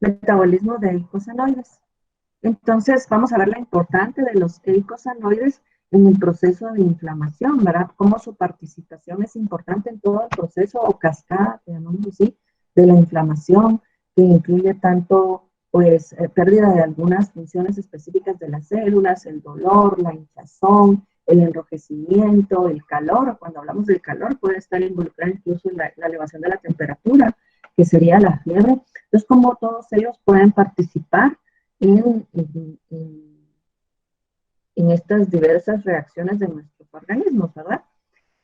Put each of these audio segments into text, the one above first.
Metabolismo de eicosanoides. Entonces, vamos a ver la importancia de los eicosanoides en el proceso de inflamación, ¿verdad? Cómo su participación es importante en todo el proceso o cascada, que llamamos así, de la inflamación, que incluye tanto, pues, pérdida de algunas funciones específicas de las células, el dolor, la hinchazón, el enrojecimiento, el calor. Cuando hablamos del calor, puede estar involucrada incluso la elevación de la temperatura, que sería la fiebre. Entonces, cómo todos ellos pueden participar en, en, en, en estas diversas reacciones de nuestros organismos, ¿verdad?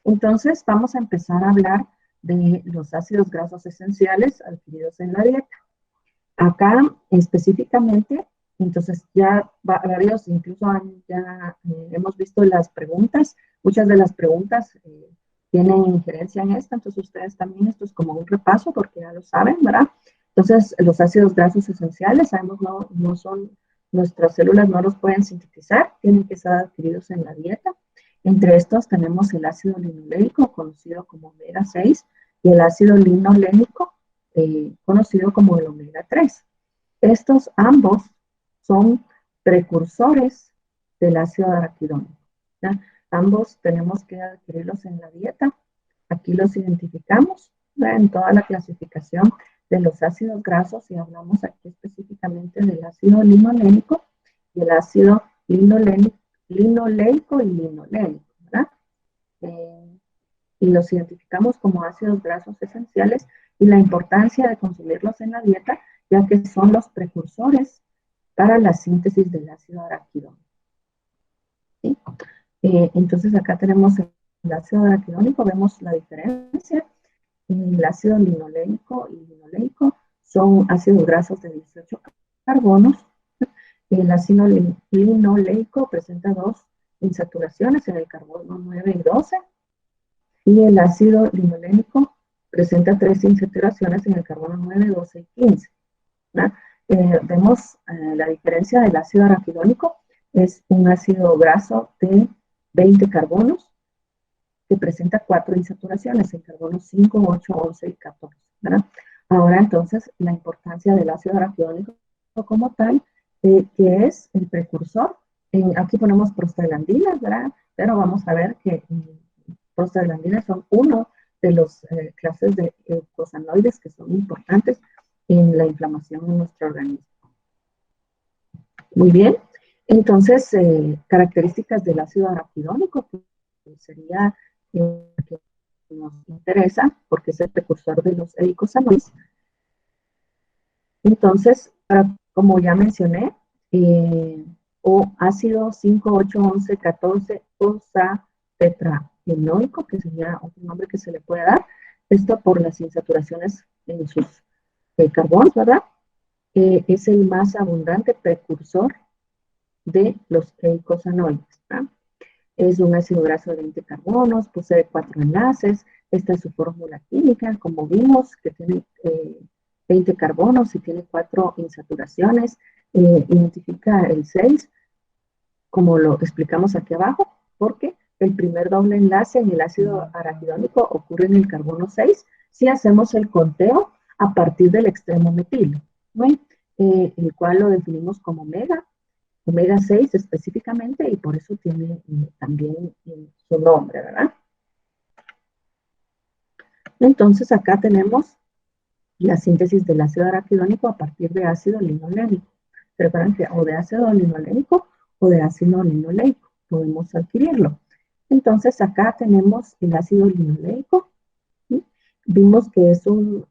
Entonces, vamos a empezar a hablar de los ácidos grasos esenciales adquiridos en la dieta. Acá, específicamente, entonces ya varios, incluso ya hemos visto las preguntas, muchas de las preguntas tienen injerencia en esto, entonces ustedes también, esto es como un repaso porque ya lo saben, ¿verdad? Entonces, los ácidos grasos esenciales, sabemos, no son, nuestras células no los pueden sintetizar, tienen que ser adquiridos en la dieta. Entre estos tenemos el ácido linoleico, conocido como omega 6, y el ácido linolénico, conocido como el omega 3. Estos ambos son precursores del ácido araquidónico. ¿Ya? Ambos tenemos que adquirirlos en la dieta. Aquí los identificamos, ¿ya? En toda la clasificación de los ácidos grasos, y hablamos aquí específicamente del ácido linolénico y el ácido linolénico y linolénico, ¿verdad? Y los identificamos como ácidos grasos esenciales y la importancia de consumirlos en la dieta, ya que son los precursores para la síntesis del ácido araquidónico. ¿Sí? Entonces acá tenemos el ácido araquidónico, vemos la diferencia. El ácido linoleico y linoleico son ácidos grasos de 18 carbonos. El ácido linoleico presenta dos insaturaciones en el carbono 9 y 12, y el ácido linolénico presenta tres insaturaciones en el carbono 9, 12 y 15. Vemos la diferencia del ácido araquidónico, es un ácido graso de 20 carbonos que presenta cuatro insaturaciones en carbono 5, 8, 11 y 14. ¿Verdad? Ahora entonces la importancia del ácido araquidónico como tal, que es el precursor. Aquí ponemos prostaglandinas, ¿verdad? Pero vamos a ver que prostaglandinas son uno de los clases de eicosanoides que son importantes en la inflamación en nuestro organismo. Muy bien, entonces características del ácido araquidónico, que sería que nos interesa porque es el precursor de los eicosanoides. Entonces, como ya mencioné, o ácido 5, 8, 11, 14 osatetraenoico, que sería otro nombre que se le puede dar, esto por las insaturaciones en sus carbonos, ¿verdad? Es el más abundante precursor de los eicosanoides. ¿verdad? Es un ácido graso de 20 carbonos, posee 4 enlaces. Esta es su fórmula química, como vimos, que tiene 20 carbonos y tiene 4 insaturaciones. Identifica el 6, como lo explicamos aquí abajo, porque el primer doble enlace en el ácido araquidónico ocurre en el carbono 6 si hacemos el conteo a partir del extremo metilo, ¿no? El cual lo definimos como omega 6 específicamente, y por eso tiene también su nombre, ¿verdad? Entonces acá tenemos la síntesis del ácido araquidónico a partir de ácido linolénico. Recuerden que o de ácido linolénico o de ácido linoleico podemos adquirirlo. Entonces acá tenemos el ácido linoleico. ¿sí? Vimos que es un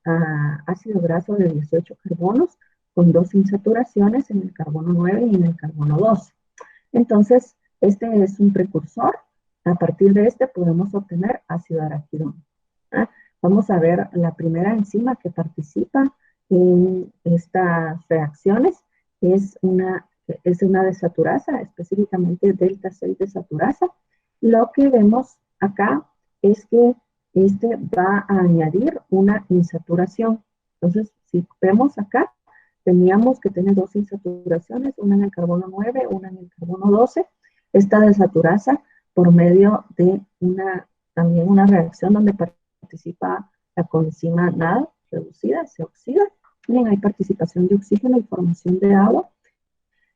ácido graso de 18 carbonos con dos insaturaciones en el carbono 9 y en el carbono 12. Entonces, este es un precursor. A partir de este podemos obtener ácido araquidónico. ¿ah? Vamos a ver la primera enzima que participa en estas reacciones. Es una desaturasa, específicamente delta 6 desaturasa. Lo que vemos acá es que este va a añadir una insaturación. Entonces, si vemos acá, teníamos que tener dos insaturaciones, una en el carbono 9, una en el carbono 12. Esta desaturasa por medio de también una reacción donde participa la coenzima NAD reducida, se oxida, Bien, hay participación de oxígeno y formación de agua.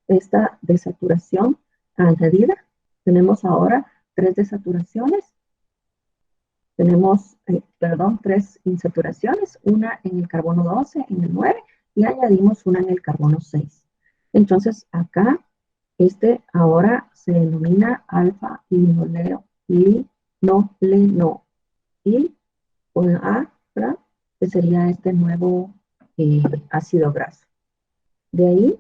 Esta desaturación añadida. Tenemos ahora 3 desaturaciones. Tenemos, perdón, 3 insaturaciones, una en el carbono 12, en el 9, y añadimos una en el carbono 6. Entonces, acá, este ahora se denomina alfa-linoleno, y con A, ¿verdad? Que sería este nuevo ácido graso. De ahí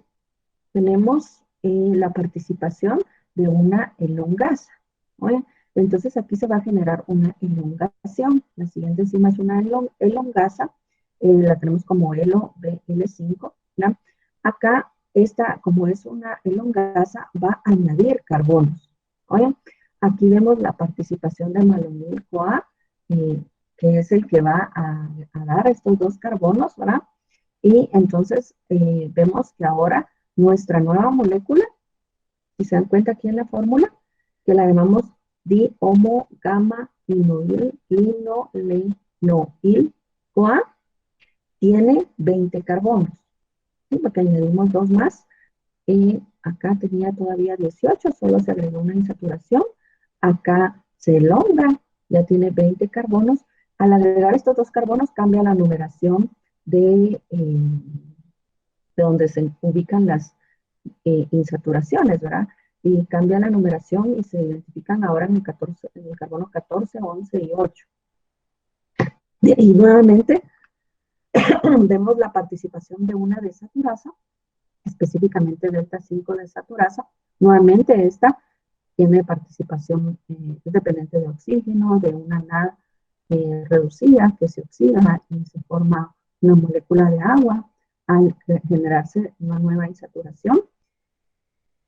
tenemos la participación de una elongasa. ¿Oye? Entonces aquí se va a generar una elongación. La siguiente enzima es una elongasa, la tenemos como elo BL5. ¿Ya? Acá, esta, como es una elongasa, va a añadir carbonos. ¿Oye? Aquí vemos la participación de malonil-CoA, que es el que va a dar estos 2 carbonos, ¿verdad? Y entonces vemos que ahora nuestra nueva molécula, si se dan cuenta aquí en la fórmula, que la llamamos dihomo gamma linolenoil CoA, tiene 20 carbonos, ¿sí? Porque añadimos 2 más. Acá tenía todavía 18, solo se agregó una insaturación. Acá se elonga, ya tiene 20 carbonos. Al agregar estos 2 carbonos cambia la numeración de donde se ubican las insaturaciones, ¿verdad? Y cambian la numeración y se identifican ahora en el carbono 14, 11 y 8. Y nuevamente vemos la participación de una desaturasa, específicamente delta 5 desaturasa. Nuevamente esta tiene participación, es dependiente de oxígeno, de una NAD reducida que se oxida y se forma una molécula de agua al generarse una nueva insaturación.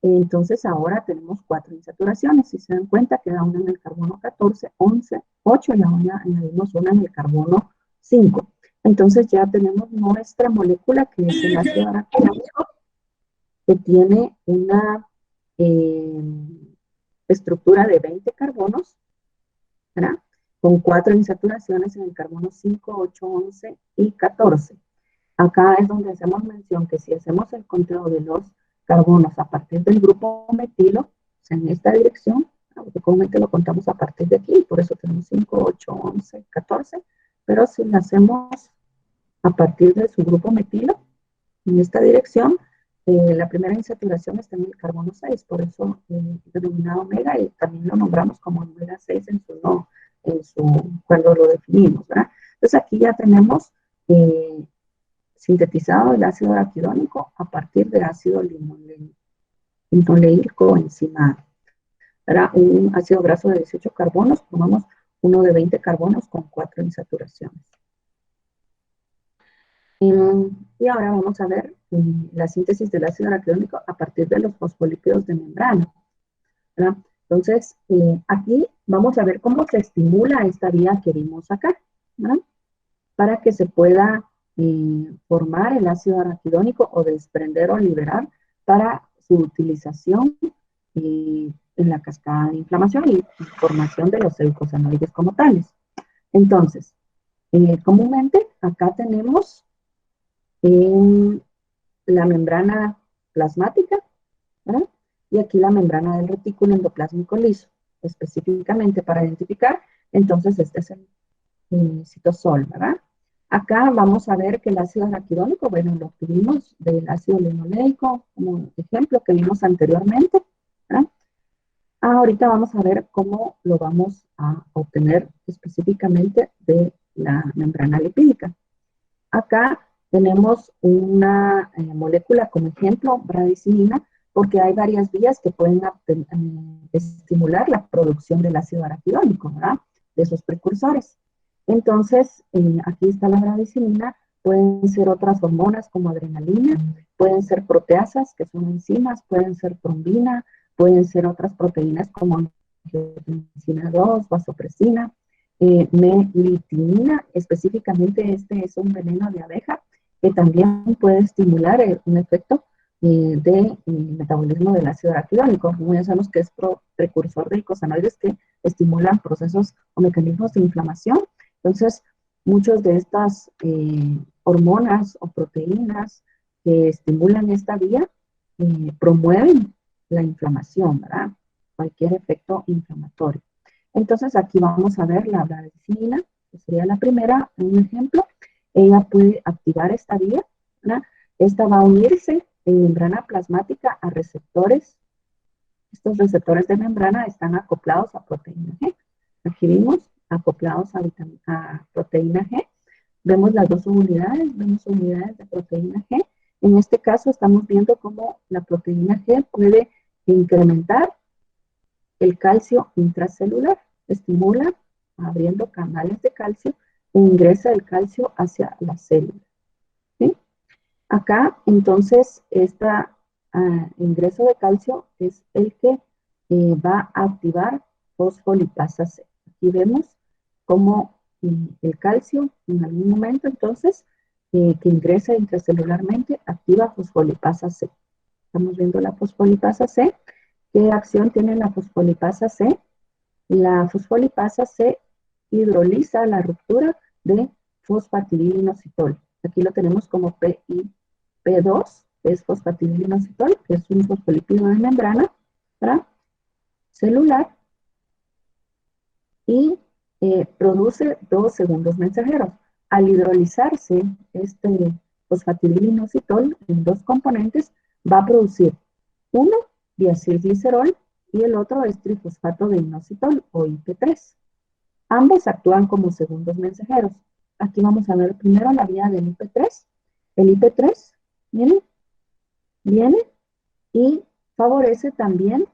Entonces ahora tenemos 4 insaturaciones. Si se dan cuenta, queda una en el carbono 14, 11, 8 y ahora añadimos una en el carbono 5. Entonces ya tenemos nuestra molécula que es el ácido araquidónico, que tiene una estructura de 20 carbonos, ¿verdad? Con 4 insaturaciones en el carbono 5, 8, 11 y 14. Acá es donde hacemos mención que si hacemos el conteo de los carbonos a partir del grupo metilo, o sea, en esta dirección, porque comúnmente lo contamos a partir de aquí, por eso tenemos 5, 8, 11, 14, pero si lo hacemos a partir de su grupo metilo, en esta dirección, la primera insaturación está en el carbono 6, por eso denominado omega, y también lo nombramos como omega 6 cuando lo definimos, ¿verdad? Entonces aquí ya tenemos sintetizado el ácido araquidónico a partir del ácido linoleico encimado. Era un ácido graso de 18 carbonos, tomamos uno de 20 carbonos con 4 insaturaciones. Y ahora vamos a ver la síntesis del ácido araquidónico a partir de los fosfolípidos de membrana, ¿verdad? Entonces, aquí vamos a ver cómo se estimula esta vía que vimos acá, ¿verdad? Para que se pueda formar el ácido araquidónico o desprender o liberar para su utilización en la cascada de inflamación y formación de los eicosanoides como tales. Entonces, comúnmente acá tenemos la membrana plasmática, ¿verdad? Y aquí la membrana del retículo endoplásmico liso, específicamente para identificar. Entonces, este es el citosol, ¿verdad? Acá vamos a ver que el ácido araquidónico, bueno, lo obtuvimos del ácido linoleico, como ejemplo que vimos anteriormente, ¿verdad? Ahorita vamos a ver cómo lo vamos a obtener específicamente de la membrana lipídica. Acá tenemos una molécula como ejemplo, bradicimina, porque hay varias vías que pueden estimular la producción del ácido araquidónico, ¿verdad? De esos precursores. Entonces, aquí está la bradicimina, pueden ser otras hormonas como adrenalina, pueden ser proteasas, que son enzimas, pueden ser trombina, pueden ser otras proteínas como angiotensina 2, vasopresina, melitinina, específicamente este es un veneno de abeja que también puede estimular un efecto de metabolismo del ácido araquidónico. Como ya sabemos que es precursor de eicosanoides que estimulan procesos o mecanismos de inflamación. Entonces, muchos de estas hormonas o proteínas que estimulan esta vía promueven la inflamación, ¿verdad? Cualquier efecto inflamatorio. Entonces aquí vamos a ver la bradicina, que sería la primera, un ejemplo. Ella puede activar esta vía, ¿verdad? Esta va a unirse en membrana plasmática a receptores. Estos receptores de membrana están acoplados a proteína G. Aquí vimos acoplados a proteína G. Vemos las dos vemos unidades de proteína G. En este caso estamos viendo cómo la proteína G puede incrementar el calcio intracelular, estimula abriendo canales de calcio e ingresa el calcio hacia la célula. ¿Sí? Acá, entonces, este ingreso de calcio es el que va a activar fosfolipasa C. Aquí vemos cómo el calcio en algún momento, entonces, que ingresa intracelularmente, activa fosfolipasa C. Estamos viendo la fosfolipasa C. ¿Qué acción tiene la fosfolipasa C? La fosfolipasa C hidroliza la ruptura de fosfatidilinositol. Aquí lo tenemos como PIP2, que es fosfatidilinositol, que es un fosfolípido de membrana, ¿verdad? Celular, y produce dos segundos mensajeros. Al hidrolizarse este fosfatidilinositol en dos componentes, va a producir uno, diacilglicerol, y el otro es trifosfato de inositol o IP3. Ambos actúan como segundos mensajeros. Aquí vamos a ver primero la vía del IP3. El IP3 viene y favorece también,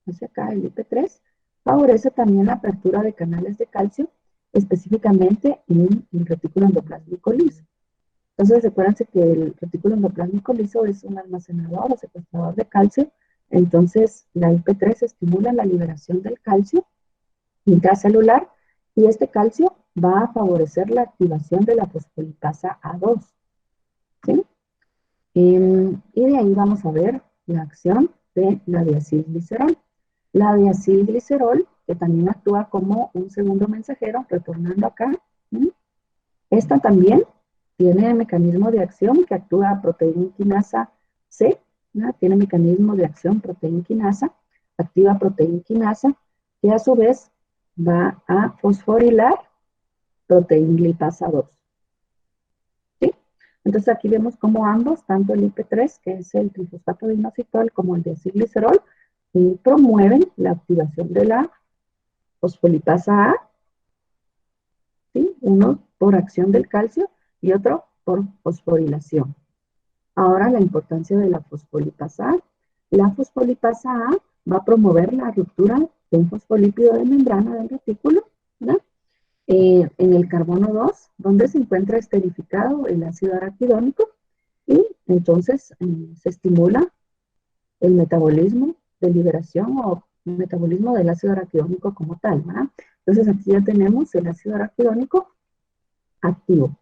hacia acá el IP3, favorece también la apertura de canales de calcio, específicamente en el retículo endoplásmico liso. Entonces, recuérdense que el retículo endoplásmico liso es un almacenador o secuestrador de calcio. Entonces, la IP3 estimula la liberación del calcio intracelular y este calcio va a favorecer la activación de la fosfolipasa A2. ¿Sí? Y de ahí vamos a ver la acción de la diacilglicerol. La diacilglicerol, que también actúa como un segundo mensajero, retornando acá. Esta también tiene mecanismo de acción que actúa proteína quinasa C, ¿no? Tiene mecanismo de acción proteína quinasa, activa proteína quinasa, que a su vez va a fosforilar proteína lipasa 2. ¿Sí? Entonces aquí vemos cómo ambos, tanto el IP3, que es el trifosfato de inositol, como el diacilglicerol, promueven la activación de la fosfolipasa A, ¿sí? Uno por acción del calcio y otro por fosforilación. Ahora la importancia de la fosfolipasa A. La fosfolipasa A va a promover la ruptura de un fosfolípido de membrana del retículo, ¿no? En el carbono 2, donde se encuentra esterificado el ácido araquidónico, y entonces se estimula el metabolismo de liberación o metabolismo del ácido araquidónico como tal, ¿verdad? Entonces aquí ya tenemos el ácido araquidónico activo.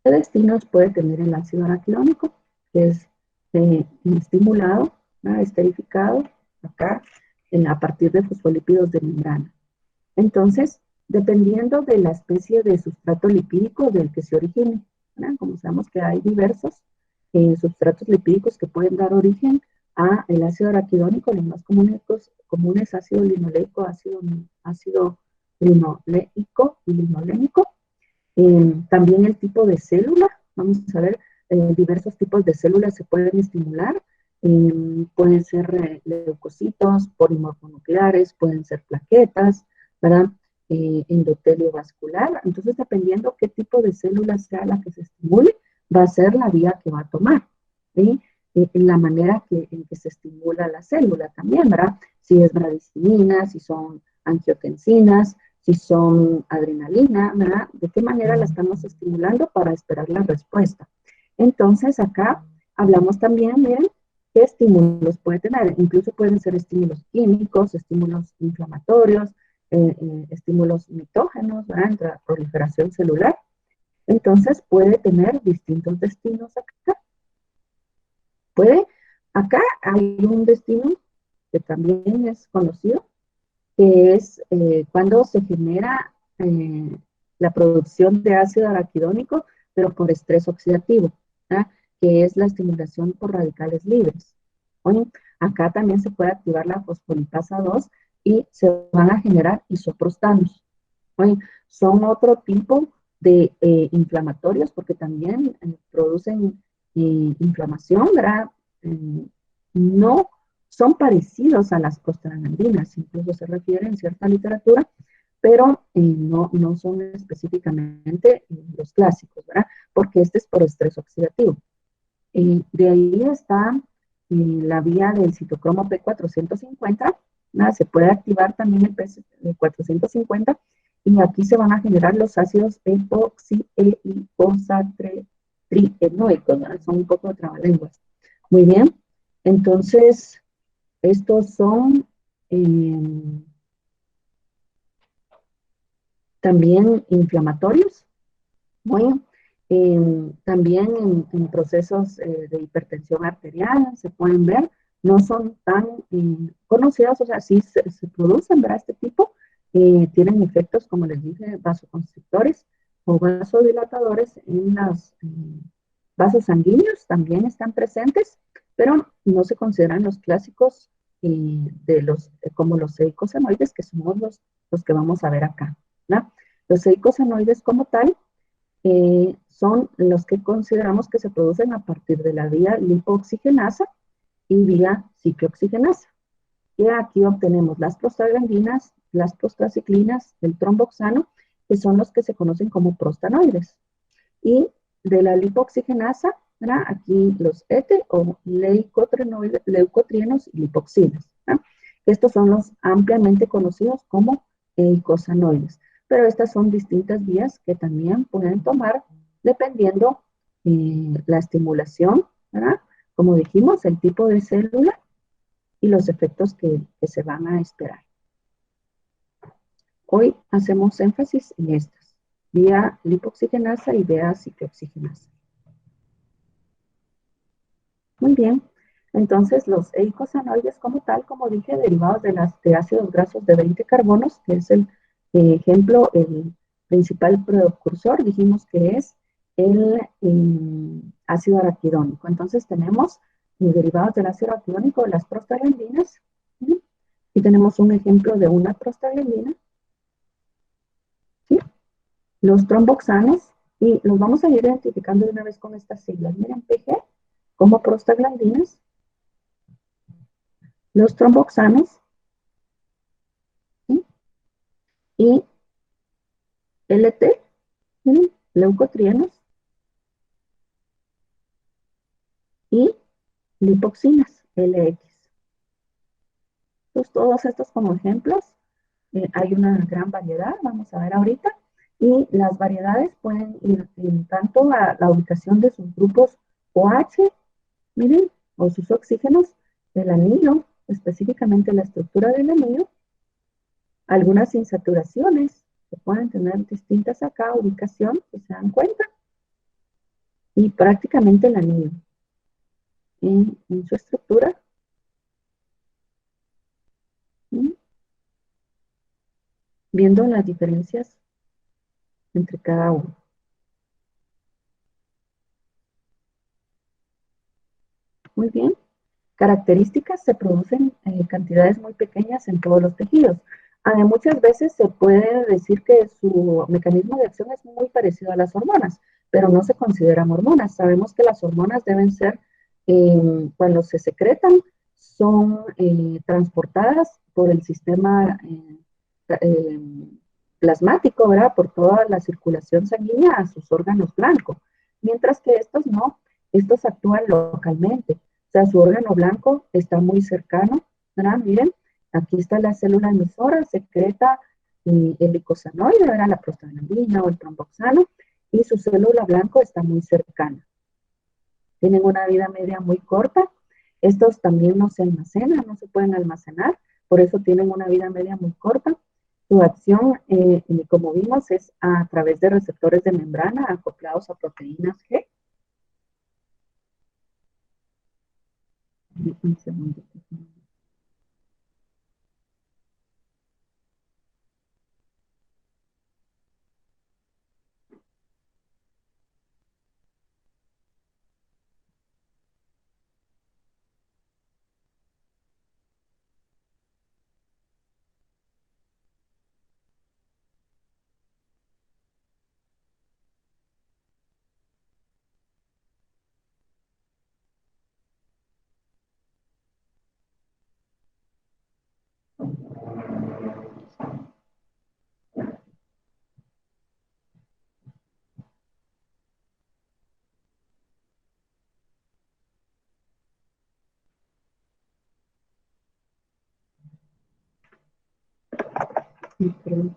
¿Qué destinos puede tener el ácido araquidónico? Que es estimulado, ¿verdad? Esterificado, acá, a partir de fosfolípidos de membrana. Entonces, dependiendo de la especie de sustrato lipídico del que se origine, ¿verdad? Como sabemos que hay diversos sustratos lipídicos que pueden dar origen a el ácido araquidónico, los más comunes ácido linoleico, ácido linoleico y linolénico. También el tipo de célula, vamos a ver, diversos tipos de células se pueden estimular, pueden ser leucocitos, polimorfonucleares, pueden ser plaquetas, ¿verdad? Endotelio vascular. Entonces, dependiendo qué tipo de célula sea la que se estimule, va a ser la vía que va a tomar, ¿sí? En la manera en que se estimula la célula también, ¿verdad? Si es bradicina, si son angiotensinas, si son adrenalina, ¿verdad? ¿De qué manera la estamos estimulando para esperar la respuesta? Entonces, acá hablamos también, miren, qué estímulos puede tener. Incluso pueden ser estímulos químicos, estímulos inflamatorios, estímulos mitógenos, ¿verdad? Entre la proliferación celular. Entonces, puede tener distintos destinos acá. Acá hay un destino que también es conocido, que es cuando se genera eh, la producción de ácido araquidónico, pero por estrés oxidativo, ¿verdad? Que es la estimulación por radicales libres. Oye, acá también se puede activar la fosfolipasa 2 y se van a generar isoprostanos. Oye, son otro tipo de inflamatorios porque también producen inflamación, ¿verdad? Eh, no son parecidos a las prostaglandinas, incluso se refiere en cierta literatura, pero no son específicamente los clásicos, ¿verdad? Porque este es por estrés oxidativo. De ahí está la vía del citocromo P450, ¿verdad? Se puede activar también el P450 y aquí se van a generar los ácidos epoxi e icosatrienoicos, ¿verdad? Son un poco de trabalenguas. Muy bien, entonces estos son eh, también inflamatorios. Bueno, también en procesos de hipertensión arterial se pueden ver, no son tan conocidos, o sea, sí se producen, ¿verdad? Este tipo, tienen efectos, como les dije, vasoconstrictores o vasodilatadores en los vasos sanguíneos, también están presentes, pero no se consideran los clásicos como los eicosanoides, que somos los que vamos a ver acá, ¿no? Los eicosanoides como tal son los que consideramos que se producen a partir de la vía lipooxigenasa y vía ciclooxigenasa. Y aquí obtenemos las prostaglandinas, las prostraciclinas, el tromboxano, que son los que se conocen como prostanoides. Y de la lipooxigenasa, ¿verdad? Aquí los ETE o leucotrienos y lipoxinas. ¿verdad? Estos son los ampliamente conocidos como eicosanoides. Pero estas son distintas vías que también pueden tomar dependiendo la estimulación, ¿verdad? Como dijimos, el tipo de célula y los efectos que se van a esperar. Hoy hacemos énfasis en estas, vía lipoxigenasa y vía ciclooxigenasa. Muy bien. Entonces, los eicosanoides como tal, como dije, derivados de ácidos grasos de 20 carbonos, que es el ejemplo, el principal precursor, dijimos que es el ácido araquidónico. Entonces, tenemos derivados del ácido araquidónico, las prostaglandinas, ¿sí? Y tenemos un ejemplo de una prostaglandina, ¿sí? Los tromboxanos, y los vamos a ir identificando de una vez con estas siglas. Miren, PG como prostaglandinas, los tromboxanos, ¿sí? Y LT, ¿sí? Leucotrienos y lipoxinas, LX. Entonces, todos estos como ejemplos, hay una gran variedad, vamos a ver ahorita, y las variedades pueden ir en tanto a la ubicación de sus grupos OH, miren, o sus oxígenos, del anillo, específicamente la estructura del anillo, algunas insaturaciones que pueden tener distintas acá, ubicación, que se dan cuenta, y prácticamente el anillo en su estructura. ¿Sí? Viendo las diferencias entre cada uno. Muy bien. Características, se producen cantidades muy pequeñas en todos los tejidos. Muchas veces se puede decir que su mecanismo de acción es muy parecido a las hormonas, pero no se consideran hormonas. Sabemos que las hormonas deben ser, cuando se secretan, son transportadas por el sistema eh, plasmático, ¿verdad? Por toda la circulación sanguínea a sus órganos blancos, mientras que estos no, estos actúan localmente. O sea, su órgano blanco está muy cercano, ¿verdad? Miren, aquí está la célula emisora, secreta el icosanoide, ¿verdad? La prostaglandina o el tromboxano, y su célula blanco está muy cercana. Tienen una vida media muy corta. Estos también no se almacenan, no se pueden almacenar, por eso tienen una vida media muy corta. Su acción, como vimos, es a través de receptores de membrana acoplados a proteínas G. Un segundo. Perdón.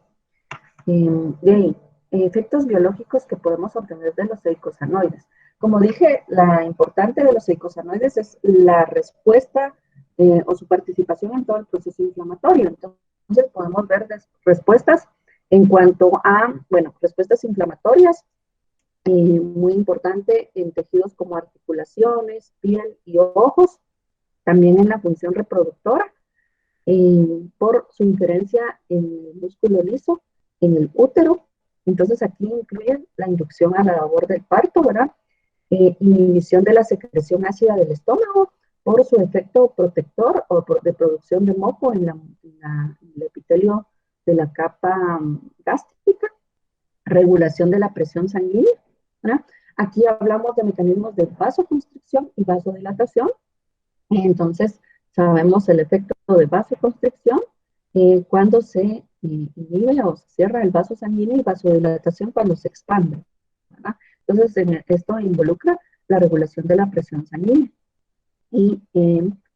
De ahí, efectos biológicos que podemos obtener de los eicosanoides. Como dije, la importante de los eicosanoides es la respuesta o su participación en todo el proceso inflamatorio. Entonces, podemos ver respuestas en cuanto a, bueno, respuestas inflamatorias, muy importante en tejidos como articulaciones, piel y ojos, también en la función reproductora, por su injerencia en el músculo liso, en el útero. Entonces aquí incluyen la inducción a la labor del parto, ¿verdad? Inhibición de la secreción ácida del estómago por su efecto protector o de producción de moco en el epitelio de la capa gástrica, regulación de la presión sanguínea, ¿verdad? Aquí hablamos de mecanismos de vasoconstricción y vasodilatación. Entonces, sabemos el efecto de vasoconstricción cuando se inhibe o se cierra el vaso sanguíneo y vasodilatación cuando se expande, ¿verdad? Entonces, esto involucra la regulación de la presión sanguínea y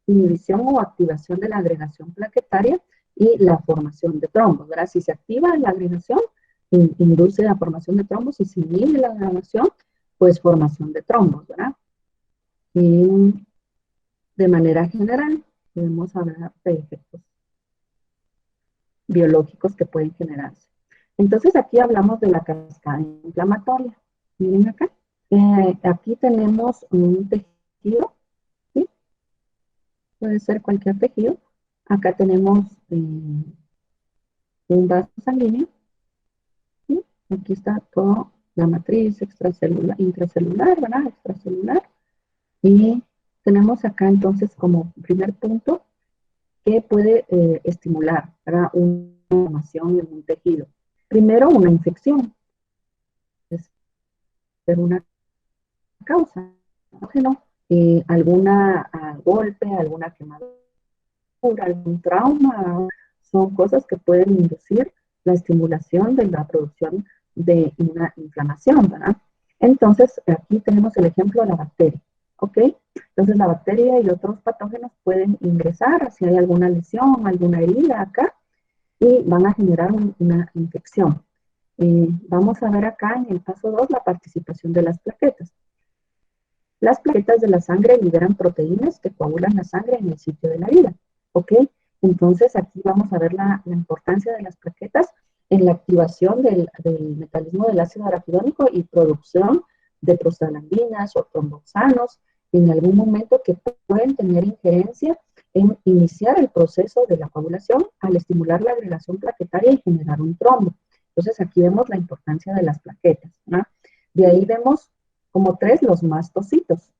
inhibición o activación de la agregación plaquetaria y la formación de trombos, ¿verdad? Si se activa la agregación, induce la formación de trombos, y si inhibe la agregación, pues formación de trombos, ¿verdad? Y de manera general, podemos hablar de efectos biológicos que pueden generarse. Entonces, aquí hablamos de la cascada inflamatoria. Miren acá. Aquí tenemos un tejido, ¿sí? Puede ser cualquier tejido. Acá tenemos un vaso sanguíneo, ¿sí? Aquí está toda la matriz extracelular, intracelular, ¿verdad? Extracelular. Y tenemos acá entonces como primer punto que puede estimular para una inflamación en un tejido. Primero, una infección, es una causa, ¿no? Alguna golpe, alguna quemadura, algún trauma, son cosas que pueden inducir la estimulación de la producción de una inflamación, ¿verdad? Entonces, aquí tenemos el ejemplo de la bacteria, ¿ok? Entonces, la bacteria y otros patógenos pueden ingresar si hay alguna lesión, alguna herida acá, y van a generar una infección. Vamos a ver acá en el paso 2 la participación de las plaquetas. Las plaquetas de la sangre liberan proteínas que coagulan la sangre en el sitio de la herida, ¿ok? Entonces aquí vamos a ver la importancia de las plaquetas en la activación del mecanismo del ácido araquidónico y producción de prostaglandinas o tromboxanos en algún momento que pueden tener injerencia en iniciar el proceso de la coagulación al estimular la agregación plaquetaria y generar un trombo. Entonces aquí vemos la importancia de las plaquetas, ¿no? De ahí vemos como 3 los mastocitos.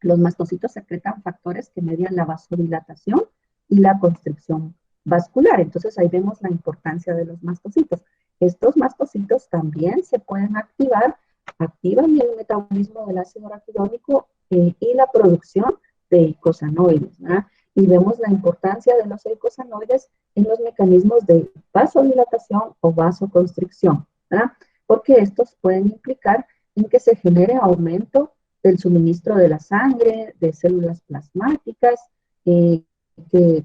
Los mastocitos secretan factores que median la vasodilatación y la constricción vascular. Entonces ahí vemos la importancia de los mastocitos. Estos mastocitos también se pueden activar, activan el metabolismo del ácido araquidónico y la producción de eicosanoides, ¿verdad? Y vemos la importancia de los eicosanoides en los mecanismos de vasodilatación o vasoconstricción, ¿verdad? Porque estos pueden implicar en que se genere aumento del suministro de la sangre, de células plasmáticas, que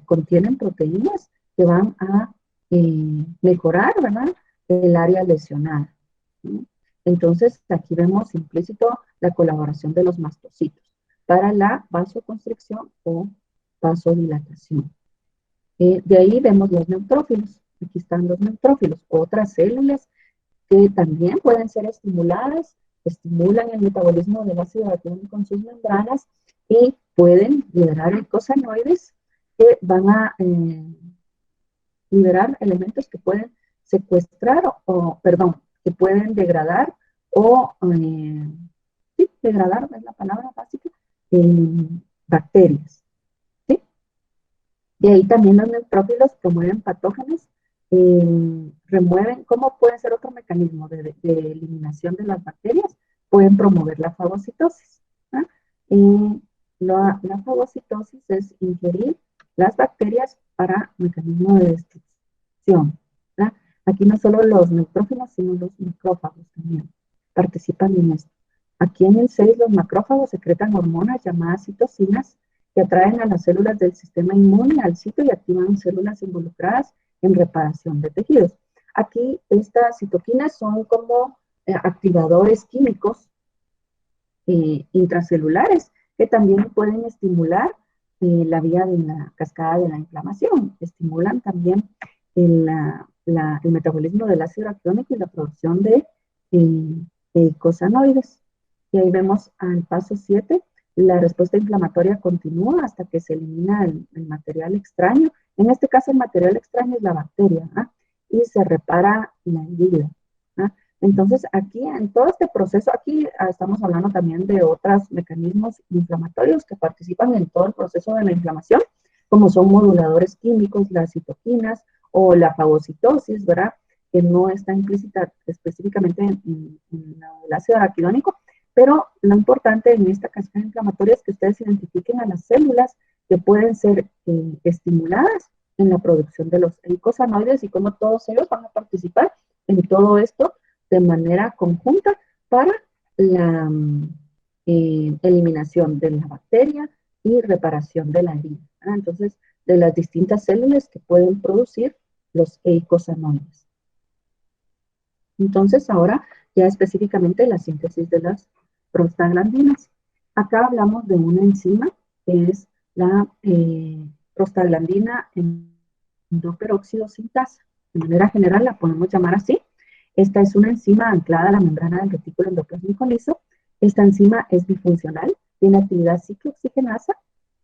contienen proteínas que van a mejorar, ¿verdad?, el área lesionada, ¿sí? Entonces, aquí vemos implícito la colaboración de los mastocitos para la vasoconstricción o vasodilatación. De ahí vemos los neutrófilos. Aquí están los neutrófilos, otras células que también pueden ser estimuladas, estimulan el metabolismo del ácido araquidónico en sus membranas y pueden liberar eicosanoides que van a liberar elementos que pueden secuestrar perdón, que pueden degradar o, sí, degradar es la palabra básica, bacterias, ¿sí? De ahí también los neutrófilos promueven patógenos, remueven, ¿cómo puede ser otro mecanismo de eliminación de las bacterias? Pueden promover la fagocitosis, ¿ah? La fagocitosis es ingerir las bacterias para mecanismo de destrucción, ¿ah? Aquí no solo los neutrófilos, sino los macrófagos también participan en esto. Aquí en el 6 los macrófagos secretan hormonas llamadas citocinas que atraen a las células del sistema inmune al sitio y activan células involucradas en reparación de tejidos. Aquí estas citoquinas son como activadores químicos intracelulares que también pueden estimular la vía de la cascada de la inflamación. Estimulan también el metabolismo del ácido araquidónico y la producción de eicosanoides. Y ahí vemos al paso 7, la respuesta inflamatoria continúa hasta que se elimina el material extraño. En este caso, el material extraño es la bacteria, y se repara la herida. Entonces, aquí en todo este proceso, aquí estamos hablando también de otros mecanismos inflamatorios que participan en todo el proceso de la inflamación, como son moduladores químicos, las citoquinas o la fagocitosis, ¿verdad? Que no está implícita específicamente en el ácido araquidónico, pero lo importante en esta cascada inflamatoria es que ustedes identifiquen a las células que pueden ser estimuladas en la producción de los eicosanoides y cómo todos ellos van a participar en todo esto de manera conjunta para la eliminación de la bacteria y reparación de la herida. Entonces, de las distintas células que pueden producir los eicosanoides. Entonces, ahora ya específicamente la síntesis de las prostaglandinas. Acá hablamos de una enzima que es la prostaglandina endoperóxido sintasa. De manera general la podemos llamar así. Esta es una enzima anclada a la membrana del retículo endoplásmico liso. Esta enzima es bifuncional, tiene actividad ciclooxigenasa,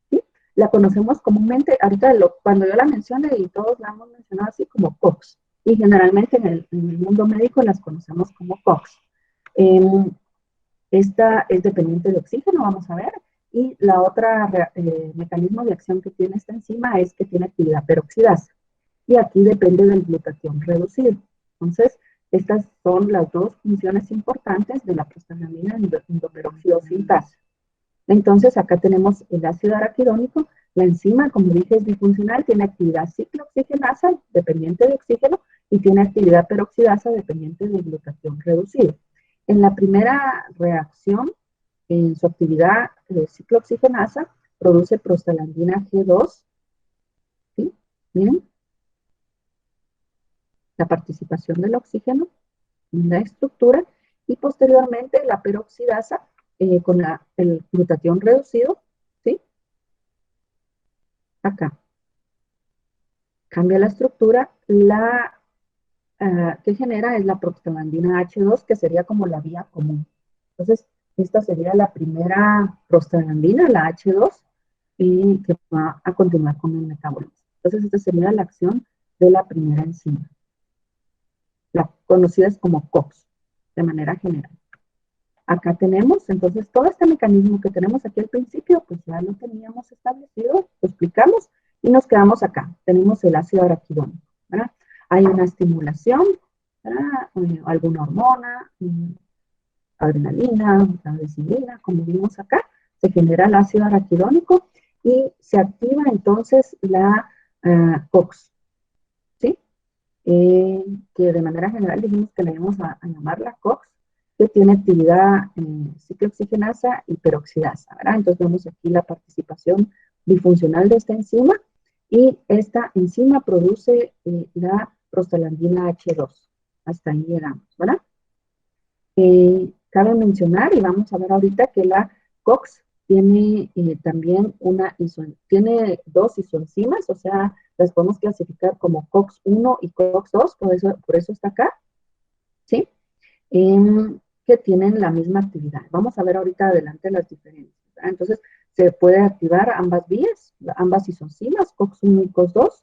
¿sí? La conocemos comúnmente, ahorita cuando yo la mencioné y todos la hemos mencionado así como COX, y generalmente en el mundo médico las conocemos como COX. Esta es dependiente de oxígeno, vamos a ver, y la otra mecanismo de acción que tiene esta enzima es que tiene actividad peroxidasa, y aquí depende del glutatión reducido. Entonces, estas son las dos funciones importantes de la prostaglandina endoperóxido sintasa. Entonces, acá tenemos el ácido araquidónico. La enzima, como dije, es bifuncional, tiene actividad ciclooxigenasa dependiente de oxígeno y tiene actividad peroxidasa dependiente de glutatión reducido. En la primera reacción, en su actividad ciclooxigenasa, produce prostaglandina G2. ¿Sí? Miren. La participación del oxígeno en la estructura y posteriormente la peroxidasa con el glutatión reducido, ¿sí? Acá. Cambia la estructura, la que genera es la prostaglandina H2, que sería como la vía común. Entonces, esta sería la primera prostaglandina, la H2, y que va a continuar con el metabolismo. Entonces, esta sería la acción de la primera enzima, la conocidas como COX, de manera general. Acá tenemos, entonces, todo este mecanismo que tenemos aquí al principio, pues ya lo teníamos establecido, lo explicamos, y nos quedamos acá. Tenemos el ácido araquidónico, ¿verdad? Hay una estimulación, ¿verdad? Alguna hormona, adrenalina, adrenalina, como vimos acá, se genera el ácido araquidónico y se activa entonces la COX, ¿sí? Que de manera general dijimos que le íbamos a llamar la COX, que tiene actividad ciclooxigenasa y peroxidasa, ¿verdad? Entonces vemos aquí la participación bifuncional de esta enzima y esta enzima produce la prostaglandina H2. Hasta ahí llegamos, ¿verdad? Cabe mencionar, y vamos a ver ahorita, que la COX tiene también tiene dos isoenzimas, o sea, las podemos clasificar como COX-1 y COX-2, por eso está acá, ¿sí? Que tienen la misma actividad. Vamos a ver ahorita adelante las diferencias, ¿verdad? Entonces, se puede activar ambas vías, ambas isoenzimas, COX-1 y COX-2,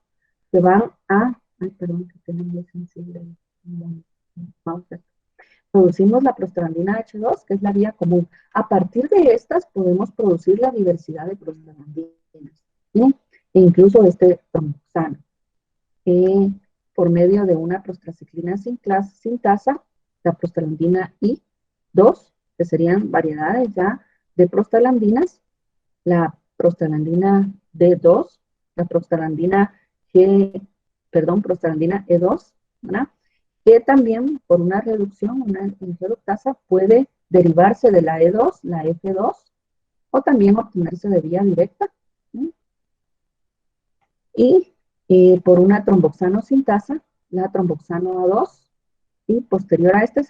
que van a, ay, perdón, que tengo muy sensible, vamos a ver. Producimos la prostaglandina H2, que es la vía común. A partir de estas podemos producir la diversidad de prostaglandinas, ¿sí? E incluso este tromboxano, por medio de una prostraciclina sintasa, la prostaglandina I2, que serían variedades ya de prostaglandinas, la prostaglandina D2, la prostaglandina prostaglandina E2, ¿verdad? Que también por una reducción, una reductasa, puede derivarse de la E2, la F2, o también obtenerse de vía directa. ¿Sí? Y por una tromboxano sintasa, la tromboxano A2, y posterior a esta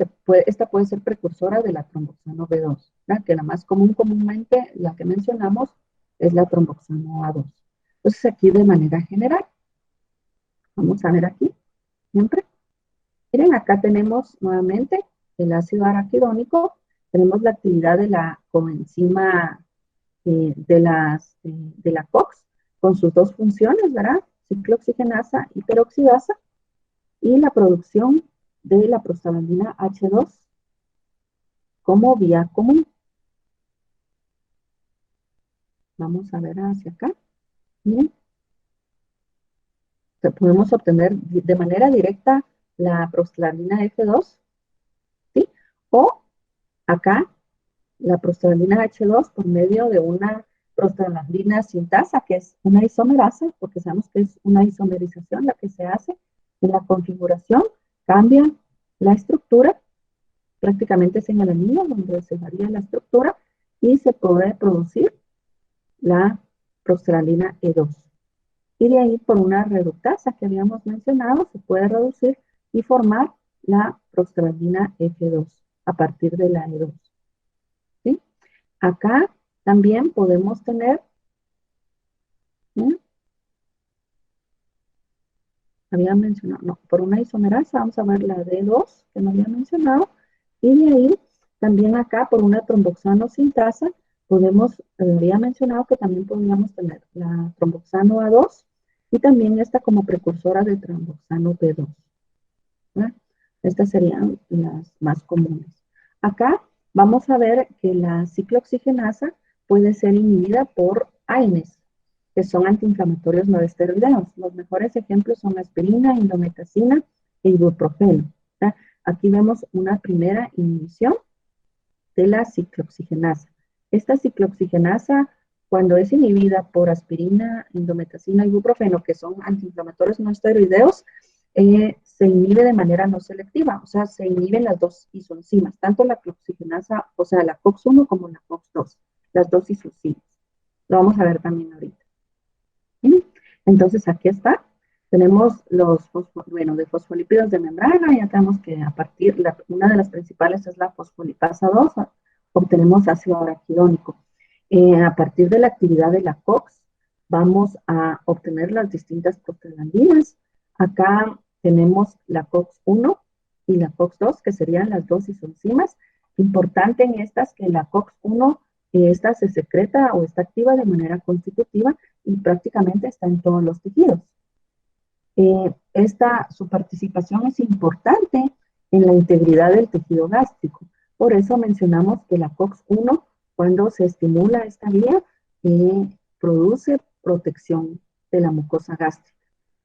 puede ser precursora de la tromboxano B2, ¿verdad? Que la más comúnmente, la que mencionamos, es la tromboxano A2. Entonces aquí de manera general, vamos a ver aquí, siempre. Miren, acá tenemos nuevamente el ácido araquidónico, tenemos la actividad de la coenzima de la COX con sus dos funciones, ¿verdad? Ciclooxigenasa y peroxidasa, y la producción de la prostaglandina H2 como vía común. Vamos a ver hacia acá. Miren, podemos obtener de manera directa la prostaglandina F2, ¿sí? O acá la prostaglandina H2 por medio de una prostaglandina sintasa, que es una isomerasa, porque sabemos que es una isomerización la que se hace en la configuración, cambia la estructura, prácticamente es en el anillo donde se varía la estructura y se puede producir la prostaglandina E2. Y de ahí por una reductasa que habíamos mencionado se puede reducir y formar la prostaglandina F2 a partir de la E2. ¿Sí? Acá también podemos tener, ¿sí? Había mencionado, no, por una isomerasa, vamos a ver la D2 que no había mencionado, y de ahí también acá por una tromboxano sintasa podemos, había mencionado que también podríamos tener la tromboxano A2 y también esta como precursora de tromboxano B2. ¿Verdad? Estas serían las más comunes. Acá vamos a ver que la ciclooxigenasa puede ser inhibida por AINES, que son antiinflamatorios no esteroideos. Los mejores ejemplos son aspirina, indometacina e ibuprofeno. ¿Verdad? Aquí vemos una primera inhibición de la ciclooxigenasa. Esta ciclooxigenasa, cuando es inhibida por aspirina, indometacina y ibuprofeno, que son antiinflamatorios no esteroideos, se inhibe de manera no selectiva, o sea, se inhiben las dos isoenzimas, tanto la ciclooxigenasa, o sea, la COX-1 como la COX-2, las dos isoenzimas. Lo vamos a ver también ahorita. ¿Sí? Entonces, aquí está. Tenemos los bueno, de fosfolípidos de membrana, ya tenemos que a partir, una de las principales es la fosfolipasa 2, obtenemos ácido araquidónico. A partir de la actividad de la COX, vamos a obtener las distintas prostaglandinas. Acá tenemos la COX-1 y la COX-2, que serían las dos isoenzimas. Importante en estas que la COX-1, esta se secreta o está activa de manera constitutiva y prácticamente está en todos los tejidos. Su participación es importante en la integridad del tejido gástrico. Por eso mencionamos que la COX-1, cuando se estimula esta vía, produce protección de la mucosa gástrica,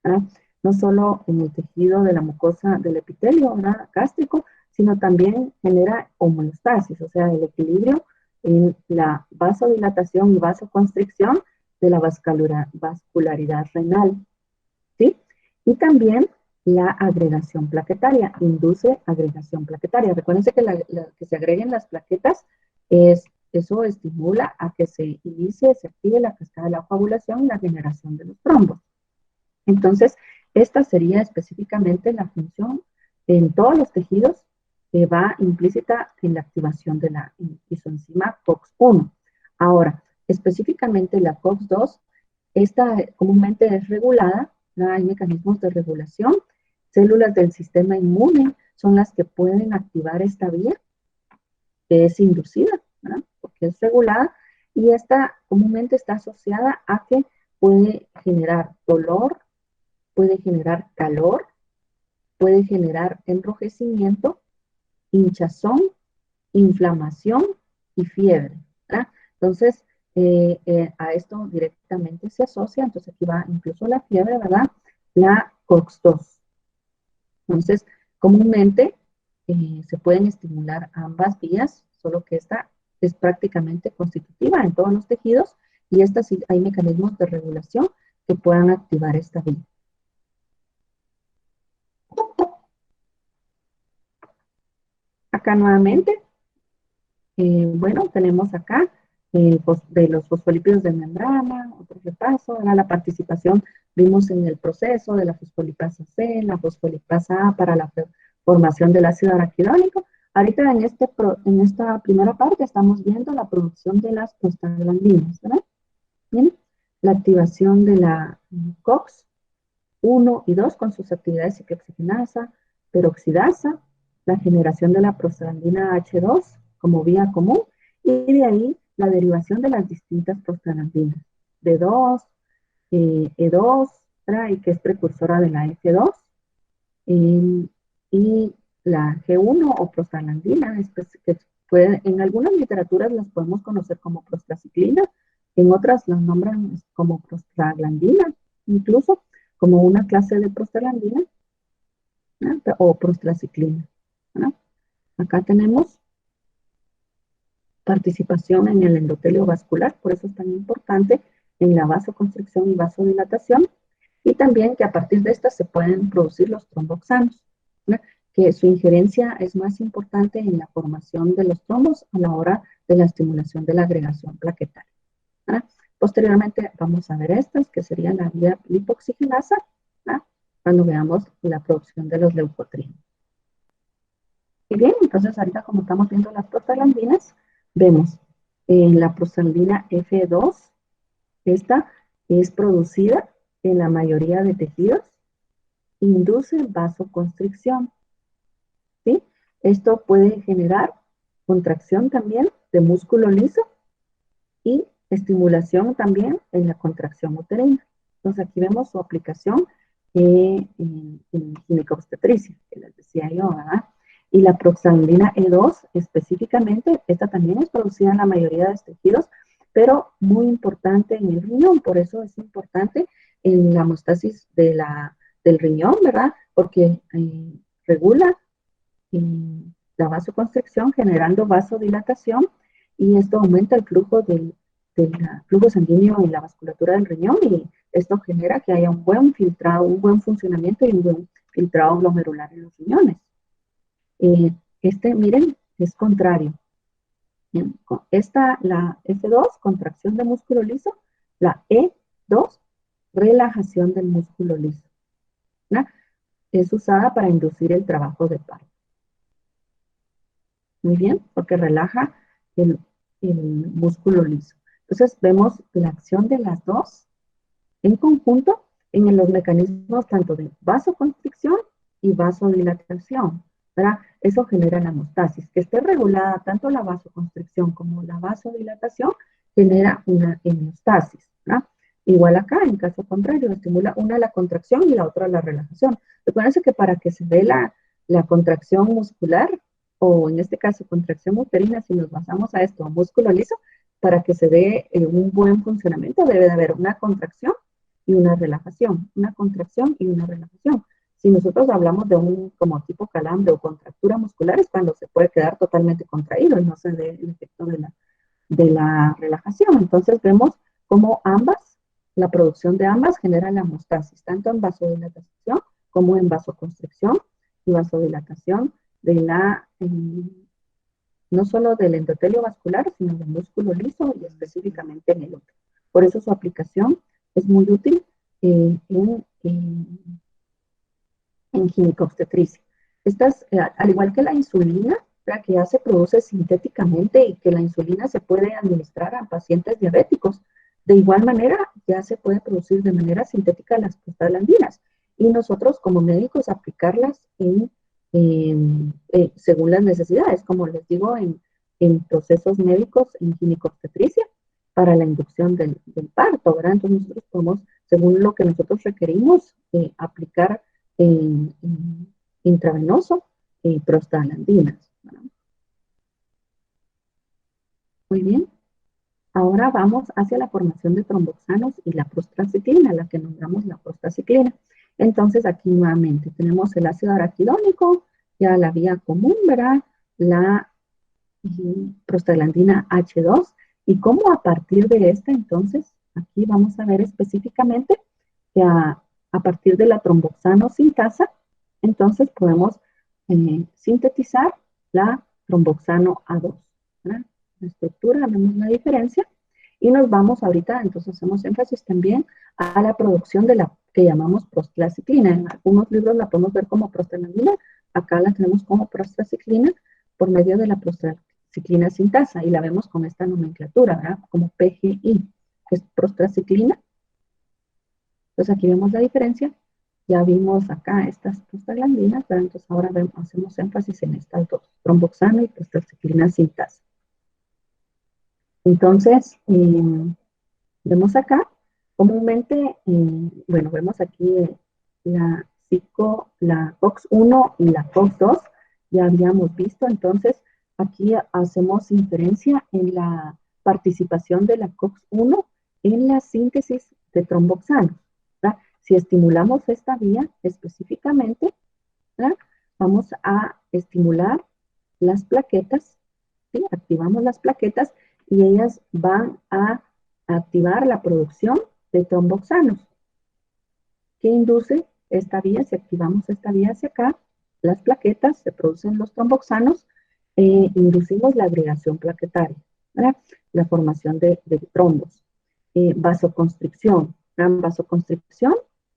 ¿verdad? No solo en el tejido de la mucosa del epitelio, ¿verdad?, gástrico, sino también genera homeostasis, o sea, el equilibrio en la vasodilatación y vasoconstricción de la vascularidad renal, ¿sí? Y también la agregación plaquetaria, induce agregación plaquetaria. Recuérdense que, que se agreguen las plaquetas, eso estimula a que se inicie, se active la cascada de la coagulación y la generación de los trombos. Entonces, esta sería específicamente la función en todos los tejidos que va implícita en la activación de la isoenzima COX-1. Ahora, específicamente la COX-2, esta comúnmente es regulada, ¿no? Hay mecanismos de regulación. Células del sistema inmune son las que pueden activar esta vía, que es inducida, ¿verdad?, porque es regulada, y esta comúnmente está asociada a que puede generar dolor, puede generar calor, puede generar enrojecimiento, hinchazón, inflamación y fiebre, ¿verdad? Entonces, a esto directamente se asocia, entonces aquí va incluso la fiebre, ¿verdad? La COX-2. Entonces, comúnmente se pueden estimular ambas vías, solo que esta es prácticamente constitutiva en todos los tejidos y estas sí hay mecanismos de regulación que puedan activar esta vía. Acá nuevamente, bueno, tenemos acá de los fosfolípidos de membrana, otro repaso, era la participación, vimos en el proceso de la fosfolipasa C, la fosfolipasa A para la formación del ácido araquidónico. Ahorita en esta primera parte estamos viendo la producción de las prostaglandinas, ¿verdad? Bien, la activación de la COX 1 y 2 con sus actividades ciclooxigenasa, peroxidasa, la generación de la prostaglandina H2 como vía común, y de ahí la derivación de las distintas prostaglandinas, D2, E2, y que es precursora de la F2, y la G1 o prostaglandina, que en algunas literaturas las podemos conocer como prostraciclina, en otras las nombran como prostaglandina, incluso como una clase de prostaglandina, ¿no? O prostraciclina, ¿no? Acá tenemos participación en el endotelio vascular, por eso es tan importante en la vasoconstricción y vasodilatación, y también que a partir de estas se pueden producir los tromboxanos, ¿no? Que su injerencia es más importante en la formación de los trombos a la hora de la estimulación de la agregación plaquetaria, ¿no? Posteriormente vamos a ver estas, que serían la vía lipoxigenasa, ¿no? Cuando veamos la producción de los leucotrienos. Y bien, entonces ahorita como estamos viendo las prostaglandinas, vemos la prostaglandina F2, esta es producida en la mayoría de tejidos, induce vasoconstricción, ¿sí? Esto puede generar contracción también de músculo liso y estimulación también en la contracción uterina. Entonces aquí vemos su aplicación en ginecobstetricia, que les decía yo, ¿verdad? Y la prostaglandina E2 específicamente, esta también es producida en la mayoría de los tejidos, pero muy importante en el riñón, por eso es importante en la hemostasis del riñón, ¿verdad? Porque regula la vasoconstricción generando vasodilatación y esto aumenta el flujo del flujo sanguíneo en la vasculatura del riñón y esto genera que haya un buen filtrado, un buen funcionamiento y un buen filtrado glomerular en los riñones. Miren, es contrario. La F2, contracción de músculo liso, la E2, relajación del músculo liso, ¿no? Es usada para inducir el trabajo de parto. Muy bien, porque relaja el, el músculo liso. Entonces vemos la acción de las dos en conjunto en los mecanismos tanto de vasoconstricción y vasodilatación, ¿verdad? Eso genera la hemostasis. Que esté regulada tanto la vasoconstricción como la vasodilatación genera una hemostasis, ¿verdad? Igual acá, en caso contrario, estimula una la contracción y la otra la relajación. Recuerden que para que se dé la contracción muscular, o en este caso contracción uterina, si nos basamos a esto, músculo liso, para que se dé un buen funcionamiento debe de haber una contracción y una relajación, una contracción y una relajación. Si nosotros hablamos de un como tipo calambre o contractura muscular es cuando se puede quedar totalmente contraído y no se dé el efecto de la relajación. Entonces vemos cómo la producción de ambas genera la hemostasis, tanto en vasodilatación como en vasoconstricción y vasodilatación no solo del endotelio vascular, sino del músculo liso y específicamente en el útero. Por eso su aplicación es muy útil en ginecobstetricia. Al igual que la insulina, que ya se produce sintéticamente y que la insulina se puede administrar a pacientes diabéticos, de igual manera ya se puede producir de manera sintética las prostaglandinas y nosotros como médicos aplicarlas según las necesidades, como les digo, en procesos médicos en ginecobstetricia para la inducción del parto, ¿verdad? Entonces nosotros podemos, según lo que nosotros requerimos, aplicar intravenoso prostaglandinas, ¿verdad? Muy bien. Ahora vamos hacia la formación de tromboxanos y la prostraciclina, la que nombramos la prostraciclina. Entonces aquí nuevamente tenemos el ácido araquidónico, ya la vía común, ¿verdad? La prostaglandina H2 y cómo a partir de esta entonces, aquí vamos a ver específicamente que a partir de la tromboxano sintasa, entonces podemos sintetizar la tromboxano A2, ¿verdad? la estructura, vemos la diferencia y nos vamos ahorita, entonces hacemos énfasis también a la producción de la que llamamos prostaciclina. En algunos libros la podemos ver como prostaglandina, acá la tenemos como prostaciclina por medio de la prostaciclina sintasa y la vemos con esta nomenclatura, ¿verdad? Como PGI, que es prostaciclina. Entonces aquí vemos la diferencia. Ya vimos acá estas prostaglandinas, ¿verdad? Entonces ahora hacemos énfasis en estas dos, tromboxano y prostaciclina sintasa. Entonces, vemos acá, comúnmente, bueno, vemos aquí la COX-1 y la COX-2, ya habíamos visto, entonces aquí hacemos inferencia en la participación de la COX-1 en la síntesis de tromboxanos, ¿verdad? Si estimulamos esta vía específicamente, ¿verdad? Vamos a estimular las plaquetas, ¿sí? Activamos las plaquetas y ellas van a activar la producción de tromboxanos. ¿Qué induce esta vía? Si activamos esta vía hacia acá, las plaquetas, se producen los tromboxanos, inducimos la agregación plaquetaria, ¿verdad? La formación de trombos. Vasoconstricción. La vasoconstricción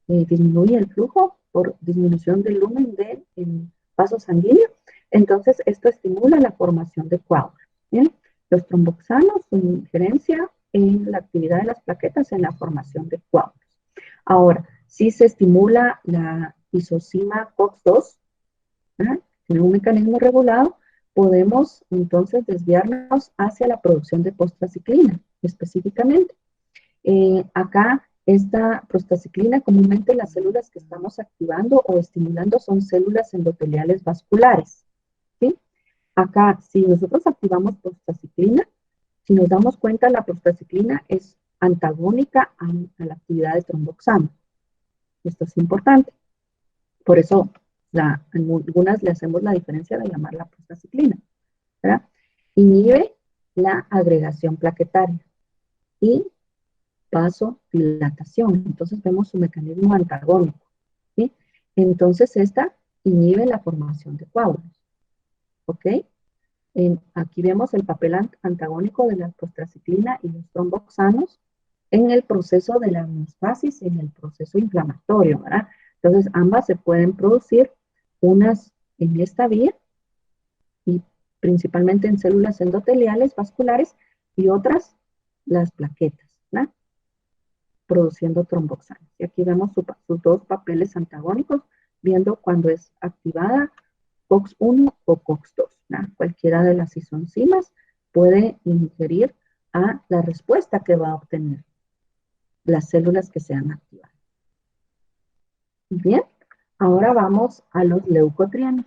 disminuye el flujo por disminución del lumen del vaso sanguíneo. Entonces, esto estimula la formación de coágulos. ¿Bien? Los tromboxanos, su injerencia en la actividad de las plaquetas en la formación de coágulos. Ahora, si se estimula la isocima COX-2, en un mecanismo regulado, podemos entonces desviarnos hacia la producción de prostaciclina, específicamente. Acá, esta prostaciclina, comúnmente las células que estamos activando o estimulando son células endoteliales vasculares, ¿sí? Acá, si nosotros activamos prostaciclina, si nos damos cuenta, la prostaciclina es antagónica a la actividad de tromboxano. Esto es importante. Por eso, algunas le hacemos la diferencia de llamarla prostaciclina, ¿verdad? Inhibe la agregación plaquetaria y vasodilatación. Entonces, vemos su mecanismo antagónico, ¿sí? Entonces, esta inhibe la formación de coágulos, ¿ok? Aquí vemos el papel antagónico de la prostaciclina y los tromboxanos en el proceso de la homeostasis, en el proceso inflamatorio, ¿verdad? Entonces, ambas se pueden producir, unas en esta vía, y principalmente en células endoteliales vasculares, y otras, las plaquetas, ¿verdad? Produciendo tromboxanos. Y aquí vemos sus dos papeles antagónicos, viendo cuando es activada COX-1 o COX-2. Cualquiera de las isoenzimas puede ingerir a la respuesta que va a obtener las células que sean activadas. Bien, ahora vamos a los leucotrienos.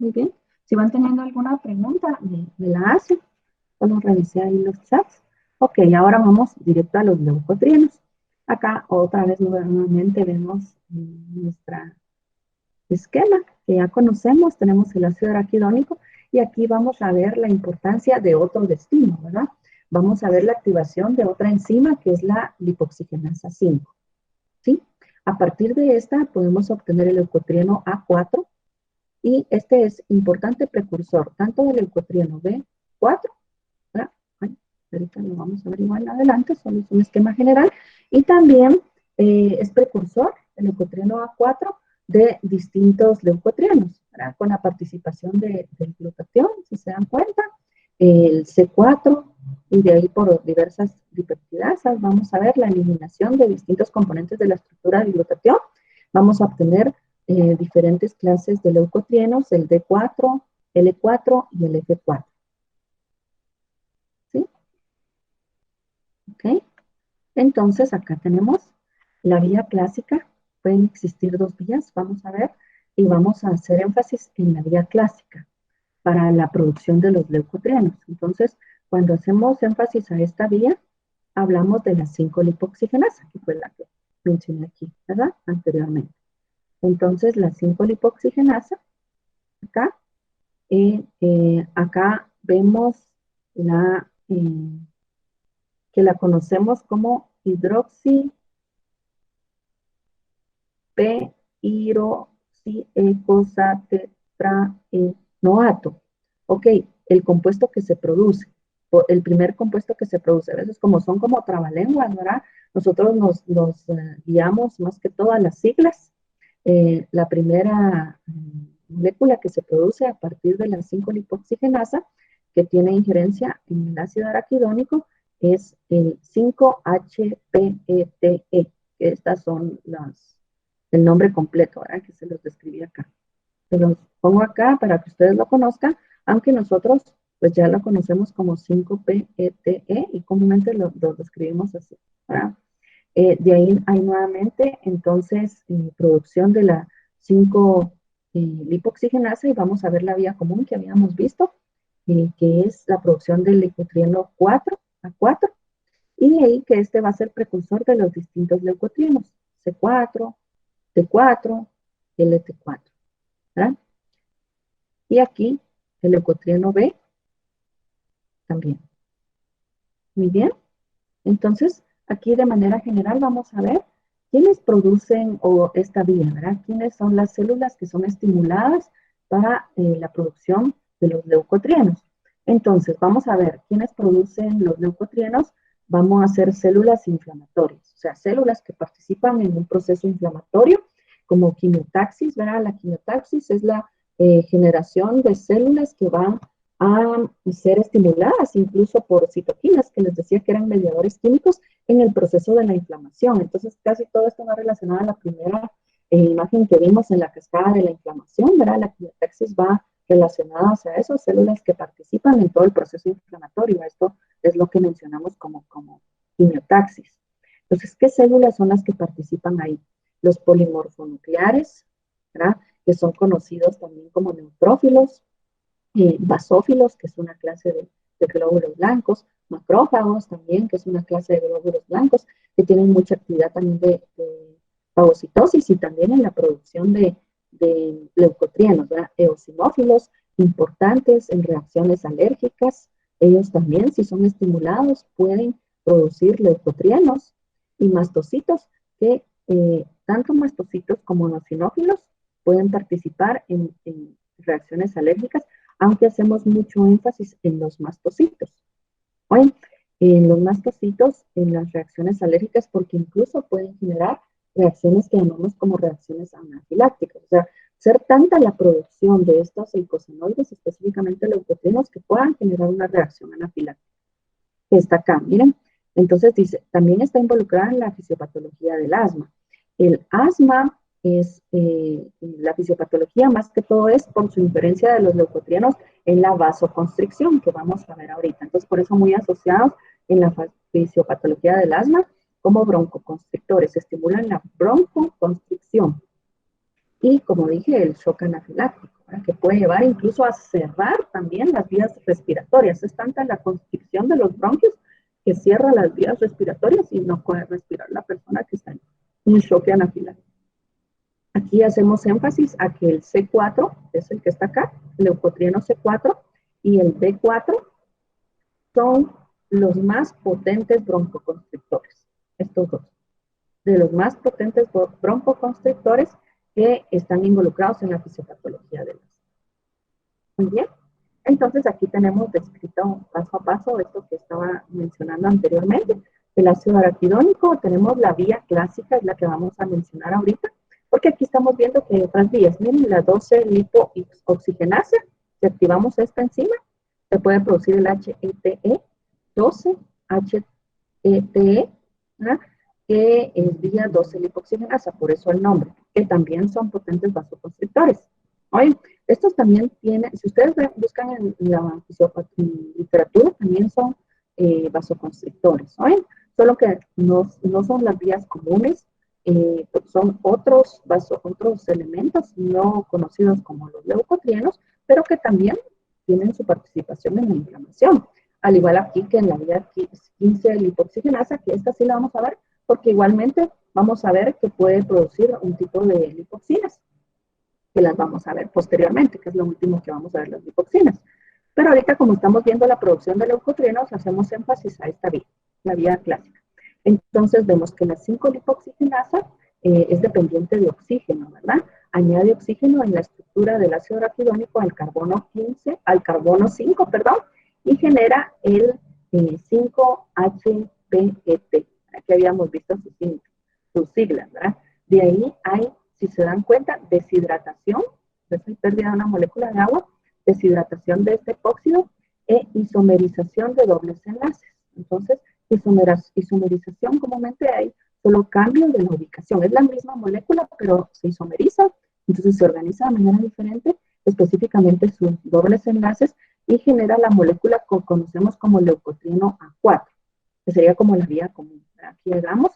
Muy bien, si van teniendo alguna pregunta, me la hacen. Solo revisé ahí los chats. Ok, ahora vamos directo a los leucotrienos. Acá otra vez nuevamente vemos nuestro esquema que ya conocemos. Tenemos el ácido araquidónico y aquí vamos a ver la importancia de otro destino, ¿verdad? Vamos a ver la activación de otra enzima que es la lipoxigenasa 5, ¿sí? A partir de esta podemos obtener el leucotrieno A4 y este es importante precursor tanto del leucotrieno B4, ¿verdad? Ahorita lo vamos a ver igual adelante, solo es un esquema general, y también es precursor el leucotrieno A4 de distintos leucotrienos, ¿verdad? Con la participación del glutatión, si se dan cuenta, el C4, y de ahí por diversas dipeptidasas vamos a ver la eliminación de distintos componentes de la estructura del glutatión. Vamos a obtener diferentes clases de leucotrienos, el D4, L4 y el F4. ¿Sí? ¿Ok? Entonces, acá tenemos la vía clásica. Pueden existir dos vías, vamos a ver, y vamos a hacer énfasis en la vía clásica para la producción de los leucotrienos. Entonces, cuando hacemos énfasis a esta vía, hablamos de la 5-lipoxigenasa, que fue la que mencioné aquí, ¿verdad? Anteriormente. Entonces, la 5-lipoxigenasa, acá vemos que la conocemos como P-iroxiecosatetraenoato. Ok, el compuesto que se produce, o el primer compuesto que se produce. A veces como son como trabalenguas, ¿verdad? Nosotros nos guiamos más que todo a las siglas. La primera molécula que se produce a partir de la 5-lipoxigenasa, que tiene injerencia en el ácido araquidónico, es el 5-HPETE, que estas son el nombre completo, ¿verdad? Que se los describí acá. Se los pongo acá para que ustedes lo conozcan, aunque nosotros pues ya lo conocemos como 5-PETE y comúnmente lo describimos así, ¿verdad? De ahí hay nuevamente entonces producción de la 5-lipoxigenasa y vamos a ver la vía común que habíamos visto, que es la producción del leucotrieno 4A4, y de ahí que este va a ser precursor de los distintos leucotrienos, C4, T4, LT4, ¿verdad? Y aquí el leucotrieno B también. Muy bien. Entonces, aquí de manera general vamos a ver quiénes producen esta vía, ¿verdad? ¿Quiénes son las células que son estimuladas para la producción de los leucotrienos? Entonces, vamos a ver quiénes producen los leucotrienos. Vamos a hacer células inflamatorias, o sea, células que participan en un proceso inflamatorio, como quimiotaxis, ¿verdad? La quimiotaxis es la generación de células que van a ser estimuladas incluso por citoquinas, que les decía que eran mediadores químicos en el proceso de la inflamación. Entonces, casi todo esto va relacionado a la primera imagen que vimos en la cascada de la inflamación, ¿verdad? La quimiotaxis va relacionada a eso, células que participan en todo el proceso inflamatorio. Esto es lo que mencionamos como quimiotaxis. Entonces, ¿qué células son las que participan ahí? Los polimorfonucleares, ¿verdad? Que son conocidos también como neutrófilos, basófilos, que es una clase de glóbulos blancos, macrófagos también, que es una clase de glóbulos blancos, que tienen mucha actividad también de fagocitosis y también en la producción de leucotrienos, ¿verdad? Eosinófilos, importantes en reacciones alérgicas, ellos también, si son estimulados, pueden producir leucotrienos, y mastocitos, que tanto mastocitos como eosinófilos pueden participar en reacciones alérgicas, aunque hacemos mucho énfasis en los mastocitos. Oye, en los mastocitos, en las reacciones alérgicas, porque incluso pueden generar reacciones que llamamos como reacciones anafilácticas. O sea, ser tanta la producción de estos eicosanoides, específicamente leucotrienos, que puedan generar una reacción anafiláctica. Está acá, miren. Entonces dice, también está involucrada en la fisiopatología del asma. El asma es, la fisiopatología más que todo es por su inferencia de los leucotrienos en la vasoconstricción, que vamos a ver ahorita. Entonces, por eso muy asociados en la fisiopatología del asma como broncoconstrictores, estimulan la broncoconstricción. Y como dije, el shock anafiláctico, ¿verdad? Que puede llevar incluso a cerrar también las vías respiratorias. Es tanta la constricción de los bronquios que cierra las vías respiratorias y no puede respirar la persona que está en un shock anafiláctico. Aquí hacemos énfasis a que el C4, es el que está acá, el leucotrieno C4 y el B4 son los más potentes broncoconstrictores, estos dos, de los más potentes broncoconstrictores que están involucrados en la fisiopatología del asma. Muy bien, entonces aquí tenemos descrito paso a paso esto que estaba mencionando anteriormente. El ácido araquidónico, tenemos la vía clásica, es la que vamos a mencionar ahorita, porque aquí estamos viendo que hay otras vías. Miren, la 12-lipoxygenasa, si activamos esta enzima, se puede producir el HETE, 12-HETE, ¿verdad? Que es vía 12-lipoxygenasa, por eso el nombre, que también son potentes vasoconstrictores. Oye, estos también tienen, si ustedes buscan en la literatura, también son vasoconstrictores, ¿oye? Solo que no son las vías comunes, son otros elementos no conocidos como los leucotrienos, pero que también tienen su participación en la inflamación. Al igual aquí que en la vía 15-lipoxygenasa, que esta sí la vamos a ver, porque igualmente vamos a ver que puede producir un tipo de lipoxinas, que las vamos a ver posteriormente, que es lo último que vamos a ver, las lipoxinas. Pero ahorita, como estamos viendo la producción de leucotrienos, hacemos énfasis a esta vía, la vía clásica. Entonces vemos que la 5-lipoxygenasa es dependiente de oxígeno, ¿verdad? Añade oxígeno en la estructura del ácido araquidónico al carbono 15, al carbono 5, perdón, y genera el 5-HPET. Aquí habíamos visto sus siglas, ¿verdad? De ahí hay, si se dan cuenta, deshidratación, entonces hay pérdida de una molécula de agua, deshidratación de este epóxido e isomerización de dobles enlaces. Entonces, isomerización comúnmente hay solo cambio de la ubicación. Es la misma molécula, pero se isomeriza, entonces se organiza de manera diferente, específicamente sus dobles enlaces, y genera la molécula que conocemos como leucotrieno A4, que sería como la vía común. Aquí llegamos,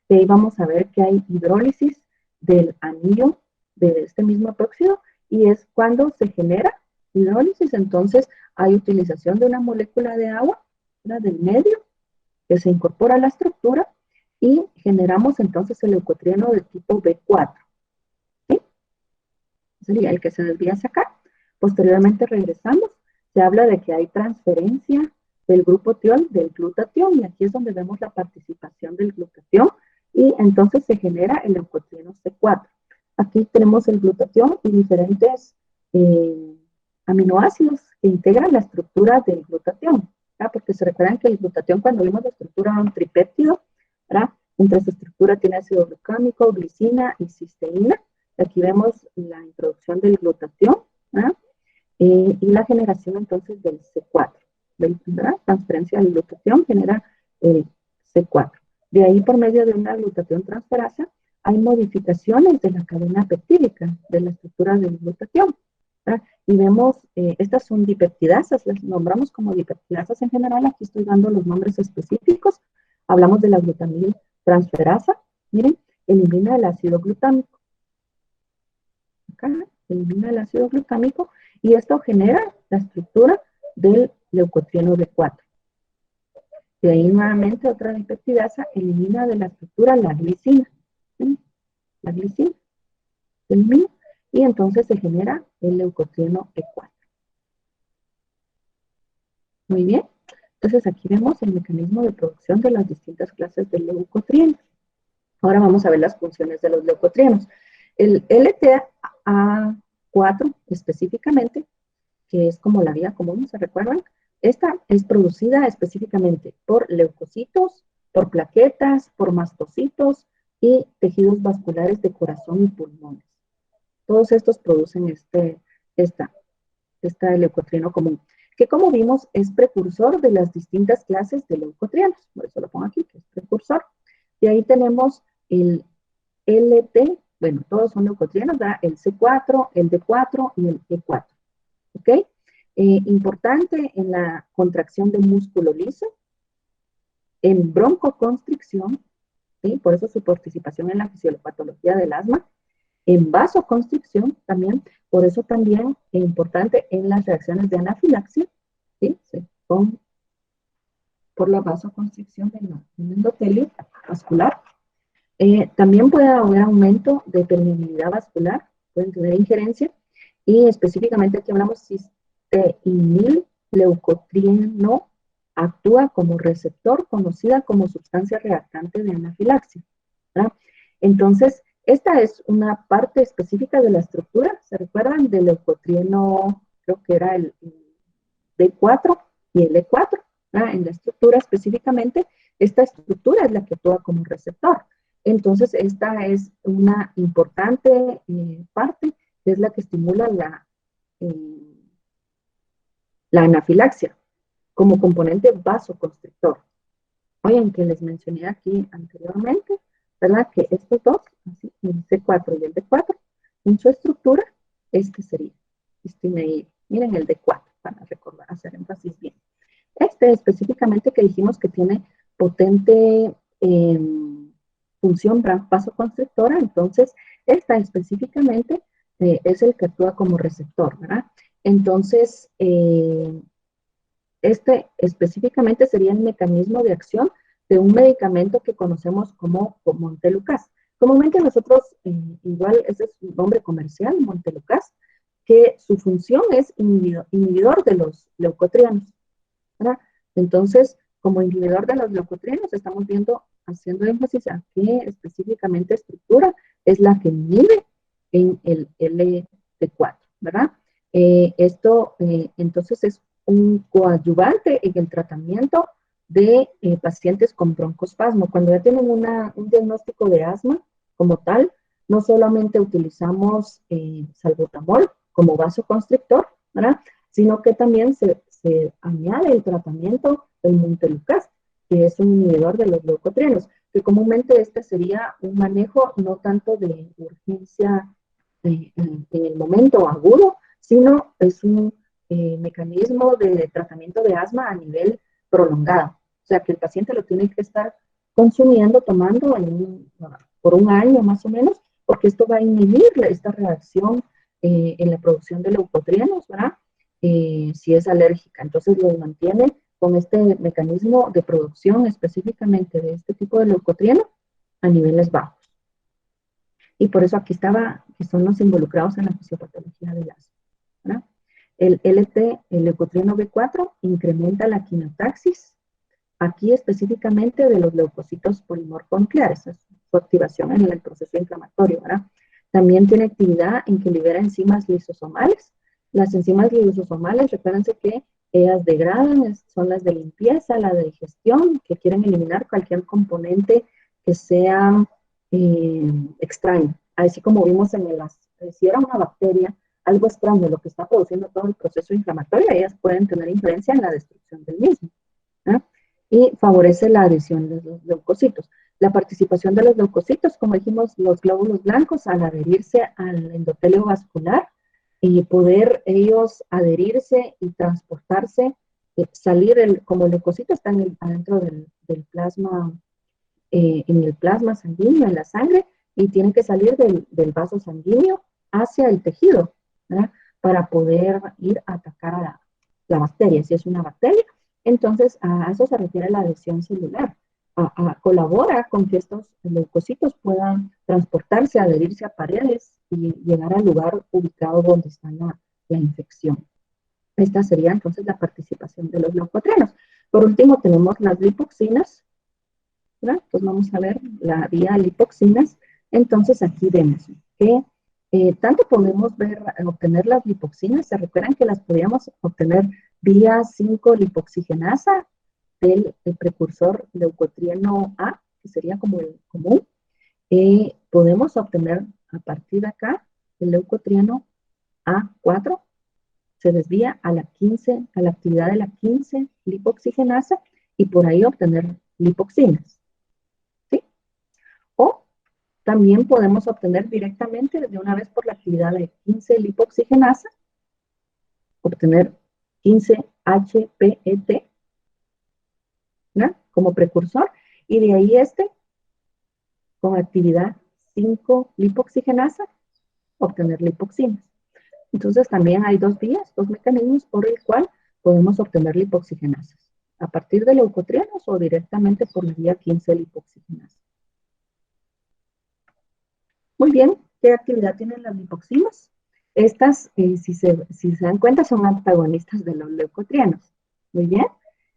de ahí vamos a ver que hay hidrólisis del anillo de este mismo epóxido, y es cuando se genera hidrólisis, entonces hay utilización de una molécula de agua, del medio, que se incorpora a la estructura, y generamos entonces el leucotrieno del tipo B4. ¿Sí? Sería el que se desvía hacia acá. Posteriormente regresamos, se habla de que hay transferencia del grupo tiol del glutatión, y aquí es donde vemos la participación del glutatión, y entonces se genera el leucotrieno C4. Aquí tenemos el glutatión y diferentes aminoácidos que integran la estructura del glutatión, ¿verdad? Porque se recuerdan que el glutatión, cuando vimos la estructura, era un tripéptido, ¿verdad? Entre su estructura tiene ácido glucámico, glicina y cisteína. Aquí vemos la introducción del glutatión, ¿verdad? Y la generación entonces del C4, ¿verdad? Transferencia del glutatión genera el C4. De ahí, por medio de una glutatión transferasa, hay modificaciones de la cadena peptídica de la estructura del glutatión, ¿verdad? Y vemos, estas son dipeptidasas, las nombramos como dipeptidasas en general. Aquí estoy dando los nombres específicos. Hablamos de la glutamil transferasa. Miren, elimina el ácido glutámico. Acá elimina el ácido glutámico, y esto genera la estructura del leucotrieno B4. De ahí nuevamente otra dipeptidasa elimina de la estructura la glicina. ¿Sí? La glicina se elimina, y entonces se genera el leucotrieno E4. Muy bien. Entonces aquí vemos el mecanismo de producción de las distintas clases de leucotrienos. Ahora vamos a ver las funciones de los leucotrienos. El LTA4 específicamente, que es como la vía común, ¿se recuerdan? Esta es producida específicamente por leucocitos, por plaquetas, por mastocitos y tejidos vasculares de corazón y pulmones. Todos estos producen esta leucotrieno común, que como vimos es precursor de las distintas clases de leucotrienos. Por eso lo pongo aquí, que es precursor. Y ahí tenemos el LT, bueno, todos son leucotrienos, ¿verdad? El C4, el D4 y el E4. ¿Ok? Importante en la contracción de músculo liso, en broncoconstricción, ¿sí? Por eso su participación en la fisiopatología del asma, en vasoconstricción también, por eso también es importante en las reacciones de anafilaxia, ¿sí? Por la vasoconstricción del endotelio vascular. También puede haber aumento de permeabilidad vascular, pueden tener injerencia, y específicamente aquí hablamos cisteínil leucotrieno actúa como receptor, conocida como sustancia reactante de anafilaxia, ¿verdad? Entonces, esta es una parte específica de la estructura. ¿Se recuerdan del leucotrieno? Creo que era el D4 y el E4, ¿verdad? En la estructura específicamente, esta estructura es la que actúa como receptor. Entonces, esta es una importante parte, que es la que estimula la anafilaxia como componente vasoconstrictor. Oigan, que les mencioné aquí anteriormente, ¿verdad? Que estos dos, así, el C4 y el D4, en su estructura, este sería cisteína. Miren el D4, para recordar, hacer énfasis bien. Este específicamente que dijimos que tiene potente función vasoconstrictora, entonces esta específicamente es el que actúa como receptor, ¿verdad? Entonces, este específicamente sería el mecanismo de acción de un medicamento que conocemos como Montelukast. Comúnmente nosotros, igual ese es su nombre comercial, Montelukast, que su función es inhibidor de los leucotrienos, ¿verdad? Entonces, como inhibidor de los leucotrienos, estamos viendo haciendo énfasis a qué específicamente estructura es la que inhibe en el LT4, ¿verdad? Entonces es un coadyuvante en el tratamiento de pacientes con broncoespasmo. Cuando ya tienen un diagnóstico de asma como tal, no solamente utilizamos salbutamol como vasoconstrictor, ¿verdad? Sino que también se añade el tratamiento del montelukast, que es un inhibidor de los leucotrienos, que comúnmente este sería un manejo no tanto de urgencia en el momento agudo, sino es un mecanismo de tratamiento de asma a nivel prolongado. O sea, que el paciente lo tiene que estar consumiendo, tomando por un año más o menos, porque esto va a inhibir esta reacción en la producción de leucotrienos, ¿verdad? Si es alérgica. Entonces lo mantiene con este mecanismo de producción específicamente de este tipo de leucotrieno a niveles bajos. Y por eso aquí estaba, que son los involucrados en la fisiopatología del asma, ¿verdad? El LT, el leucotrieno B4, incrementa la quinotaxis, aquí específicamente de los leucocitos polimorfonucleares, es su activación en el proceso inflamatorio, ¿verdad? También tiene actividad en que libera enzimas lisosomales. Las enzimas lisosomales, recuérdense que ellas degradan, son las de limpieza, la de digestión, que quieren eliminar cualquier componente que sea extraño. Así como vimos si era una bacteria, algo extraño, lo que está produciendo todo el proceso inflamatorio, ellas pueden tener influencia en la destrucción del mismo, ¿eh? Y favorece la adhesión de los leucocitos. La participación de los leucocitos, como dijimos, los glóbulos blancos, al adherirse al endotelio vascular y poder ellos adherirse y transportarse, salir, como el leucocito está adentro del plasma, en el plasma sanguíneo, en la sangre, y tienen que salir del vaso sanguíneo hacia el tejido, ¿verdad? Para poder ir a atacar a la bacteria. Si es una bacteria, entonces a eso se refiere la adhesión celular. Colabora con que estos leucocitos puedan transportarse, adherirse a paredes y llegar al lugar ubicado donde está la infección. Esta sería entonces la participación de los leucotrienos. Por último, tenemos las lipoxinas, ¿verdad? Pues vamos a ver la vía lipoxinas. Entonces aquí vemos que tanto podemos obtener las lipoxinas. Se recuerdan que las podíamos obtener vía 5-lipoxigenasa del precursor leucotrieno A, que sería como el común. Podemos obtener a partir de acá el leucotrieno A4, se desvía a la actividad de la 15-lipoxigenasa y por ahí obtener lipoxinas. ¿Sí? O también podemos obtener directamente de una vez por la actividad de 15-lipoxigenasa, obtener 15-HPET, ¿no? Como precursor, y de ahí con actividad 5-lipoxigenasa, obtener lipoxinas. Entonces también hay dos vías, dos mecanismos por el cual podemos obtener lipoxigenasas, a partir de leucotrienos o directamente por la vía 15-lipoxigenasa. Muy bien, ¿qué actividad tienen las lipoxinas? Estas, si se dan cuenta, son antagonistas de los leucotrienos. Muy bien,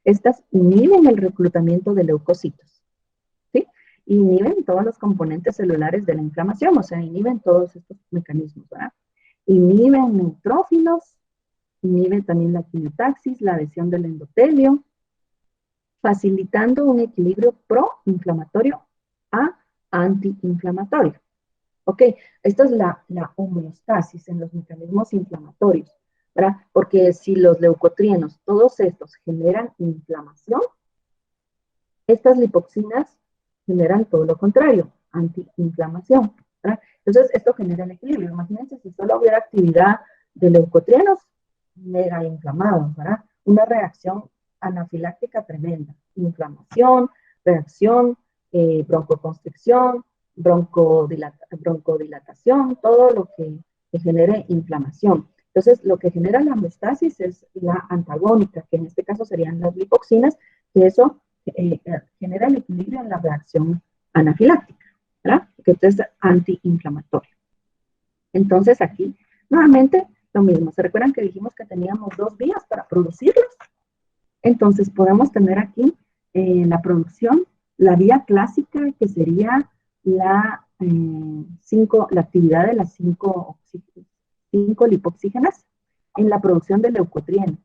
estas inhiben el reclutamiento de leucocitos, ¿sí? Inhiben todos los componentes celulares de la inflamación, o sea, inhiben todos estos mecanismos, ¿verdad? Inhiben neutrófilos, inhiben también la quinotaxis, la adhesión del endotelio, facilitando un equilibrio proinflamatorio a antiinflamatorio. Ok, esta es la homeostasis en los mecanismos inflamatorios, ¿verdad? Porque si los leucotrienos, todos estos generan inflamación, estas lipoxinas generan todo lo contrario, antiinflamación, ¿verdad? Entonces, esto genera el equilibrio. Imagínense si solo hubiera actividad de leucotrienos mega inflamados, ¿verdad? Una reacción anafiláctica tremenda, inflamación, reacción, broncoconstricción, broncodilatación, todo lo que genere inflamación. Entonces, lo que genera la homeostasis es la antagónica, que en este caso serían las lipoxinas, que eso genera el equilibrio en la reacción anafiláctica, ¿verdad? Que es antiinflamatorio. Entonces, aquí, nuevamente, lo mismo. ¿Se recuerdan que dijimos que teníamos dos vías para producirlos? Entonces, podemos tener aquí la producción la vía clásica, que sería la, la actividad de las 5 lipoxígenas en la producción de leucotrieno,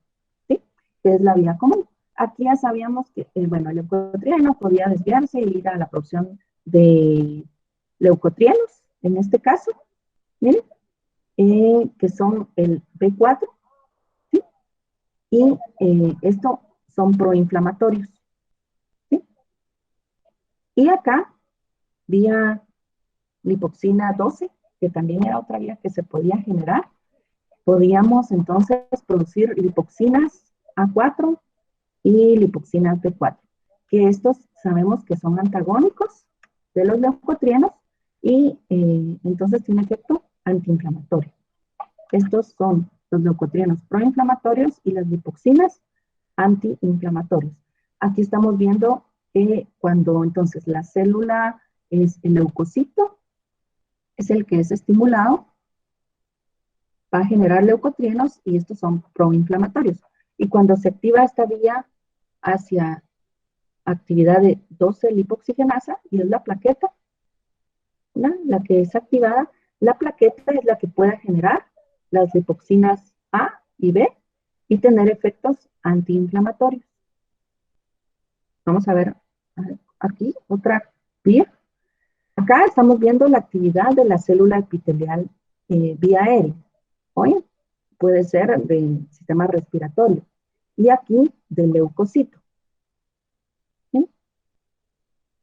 ¿sí? Que es la vía común. Aquí ya sabíamos que, bueno, el leucotrieno podía desviarse y ir a la producción de leucotrienos, en este caso, miren, que son el B4, ¿sí? Y esto son proinflamatorios, ¿sí? Y acá, vía lipoxina 12, que también era otra vía que se podía generar, podíamos entonces producir lipoxinas A4 y lipoxinas B4, que estos sabemos que son antagónicos de los leucotrienos y entonces tiene efecto antiinflamatorio. Estos son los leucotrienos proinflamatorios y las lipoxinas antiinflamatorios. Aquí estamos viendo que cuando entonces la célula es el leucocito, es el que es estimulado, va a generar leucotrienos y estos son proinflamatorios. Y cuando se activa esta vía hacia actividad de 12-lipoxigenasa, y es la plaqueta, ¿no? La que es activada, la plaqueta es la que pueda generar las lipoxinas A y B y tener efectos antiinflamatorios. Vamos a ver aquí otra vía. Acá estamos viendo la actividad de la célula epitelial vía aérea. Oye, puede ser del sistema respiratorio. Y aquí del leucocito. ¿Sí?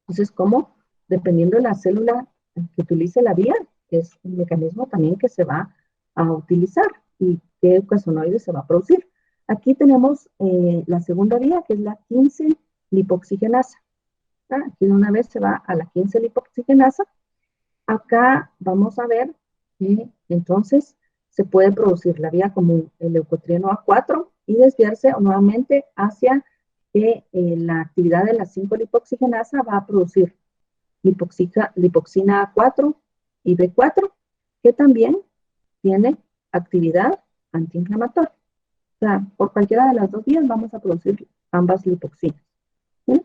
Entonces, ¿cómo? Dependiendo de la célula que utilice la vía, es un mecanismo también que se va a utilizar y qué eucosonoide se va a producir. Aquí tenemos la segunda vía, que es la 15-lipoxigenasa. Aquí de una vez se va a la 15-lipoxigenasa. Acá vamos a ver que entonces se puede producir la vía común, el leucotrieno A4, y desviarse nuevamente hacia que la actividad de la 5-lipoxigenasa va a producir lipoxina A4 y B4, que también tiene actividad antiinflamatoria. O sea, por cualquiera de las dos vías vamos a producir ambas lipoxinas. ¿Sí?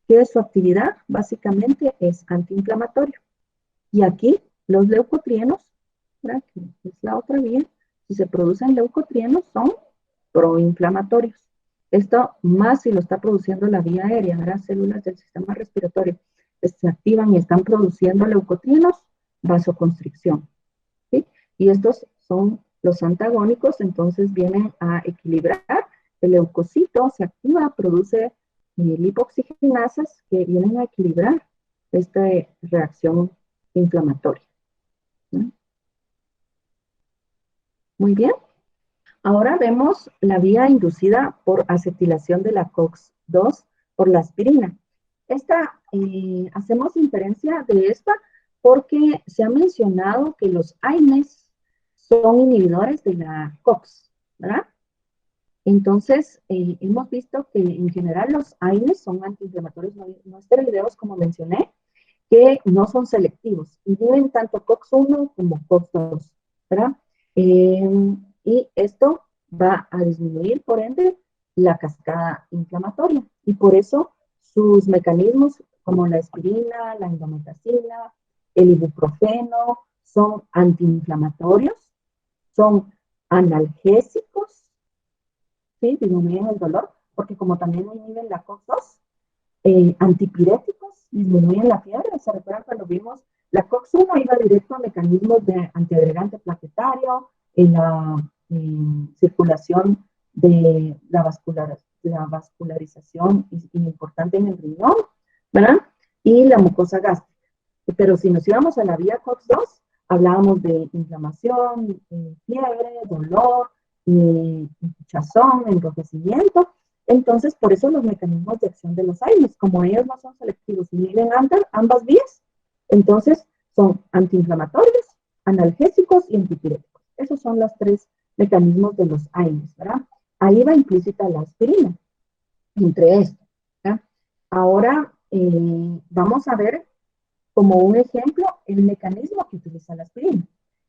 Que su actividad básicamente es antiinflamatoria. Y aquí los leucotrienos, ¿verdad? Que es la otra vía, si se producen leucotrienos son proinflamatorios. Esto más si lo está produciendo la vía aérea, ¿verdad? Células del sistema respiratorio se activan y están produciendo leucotrienos, vasoconstricción, ¿sí? Y estos son los antagónicos, entonces vienen a equilibrar. El leucocito se activa, produce lipoxigenasas que vienen a equilibrar esta reacción inflamatoria. ¿No? Muy bien. Ahora vemos la vía inducida por acetilación de la COX-2 por la aspirina. Hacemos inferencia de esta porque se ha mencionado que los AINES son inhibidores de la COX, ¿verdad? Entonces, hemos visto que en general los AINES son antiinflamatorios no esteroideos, como mencioné, que no son selectivos, inhiben tanto COX-1 como COX-2, ¿verdad? Y esto va a disminuir, por ende, la cascada inflamatoria. Y por eso sus mecanismos, como la aspirina, la indometacina, el ibuprofeno, son antiinflamatorios, son analgésicos, ¿sí? Disminuyen el dolor, porque como también inhiben la COX-2, antipiréticos, disminuyen la fiebre. ¿Se recuerdan cuando vimos la COX-1 iba directo a mecanismos de antiagregante plaquetario, en la circulación de la vascularización importante en el riñón, ¿verdad? Y la mucosa gástrica. Pero si nos íbamos a la vía COX-2, hablábamos de inflamación, fiebre, dolor, hinchazón, enrojecimiento. Entonces, por eso los mecanismos de acción de los AINES, como ellos no son selectivos y miden ambas vías, entonces son antiinflamatorios, analgésicos y antipiréticos. Esos son los tres mecanismos de los AINES, ¿verdad? Ahí va implícita la aspirina, entre estos, ¿verdad? Ahora vamos a ver como un ejemplo el mecanismo que utiliza la aspirina.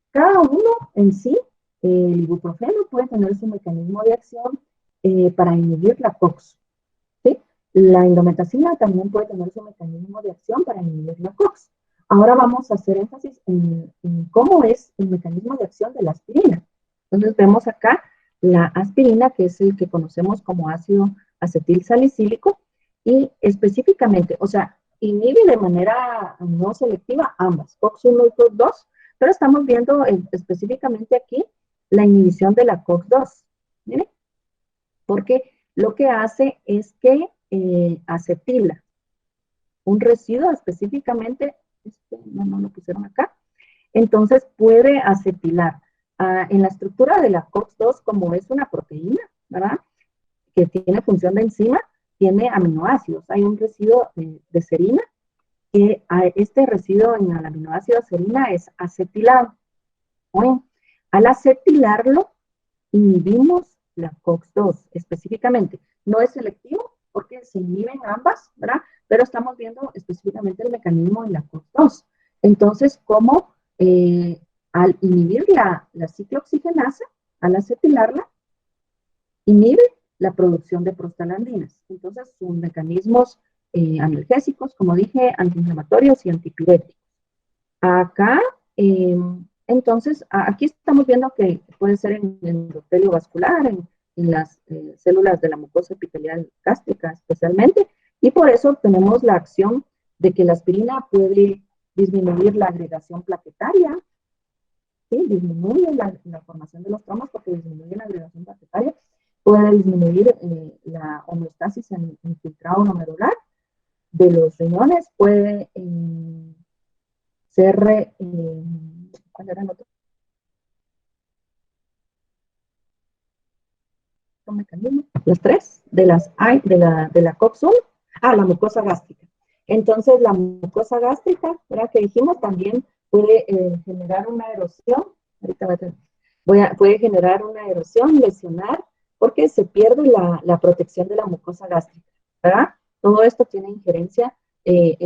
Cada uno en sí, el ibuprofeno puede tener su mecanismo de acción para inhibir la COX, ¿sí? La indometacina también puede tener su mecanismo de acción para inhibir la COX. Ahora vamos a hacer énfasis en cómo es el mecanismo de acción de la aspirina. Entonces vemos acá la aspirina, que es el que conocemos como ácido acetil salicílico, y específicamente, o sea, inhibe de manera no selectiva ambas, COX-1 y COX-2, pero estamos viendo específicamente aquí la inhibición de la COX-2. ¿Miren? Porque lo que hace es que acetila un residuo específicamente, no lo pusieron acá, entonces puede acetilar. En la estructura de la COX-2, como es una proteína, ¿verdad? Que tiene función de enzima, tiene aminoácidos. Hay un residuo de serina, que este residuo en el aminoácido serina es acetilado. Bueno, al acetilarlo, inhibimos la COX-2 específicamente. No es selectivo porque se inhiben ambas, ¿verdad? Pero estamos viendo específicamente el mecanismo en la COX-2. Entonces, cómo al inhibir la ciclooxigenasa, al acetilarla, inhibe la producción de prostaglandinas. Entonces, sus mecanismos analgésicos, como dije, antiinflamatorios y antipiréticos. Acá, entonces, aquí estamos viendo que puede ser en el endotelio vascular, en las células de la mucosa epitelial gástrica especialmente, y por eso tenemos la acción de que la aspirina puede disminuir la agregación plaquetaria, ¿sí? Disminuye la formación de los tromos porque disminuye la agregación plaquetaria, puede disminuir la homeostasis en filtrado glomerular de los riñones, puede ser, ¿cuál era el otro mecanismo? Las tres, de la COX-1, la mucosa gástrica. Entonces, la mucosa gástrica, ¿verdad? Que dijimos, también puede generar una erosión, puede generar una erosión, lesionar, porque se pierde la protección de la mucosa gástrica, ¿verdad? Todo esto tiene injerencia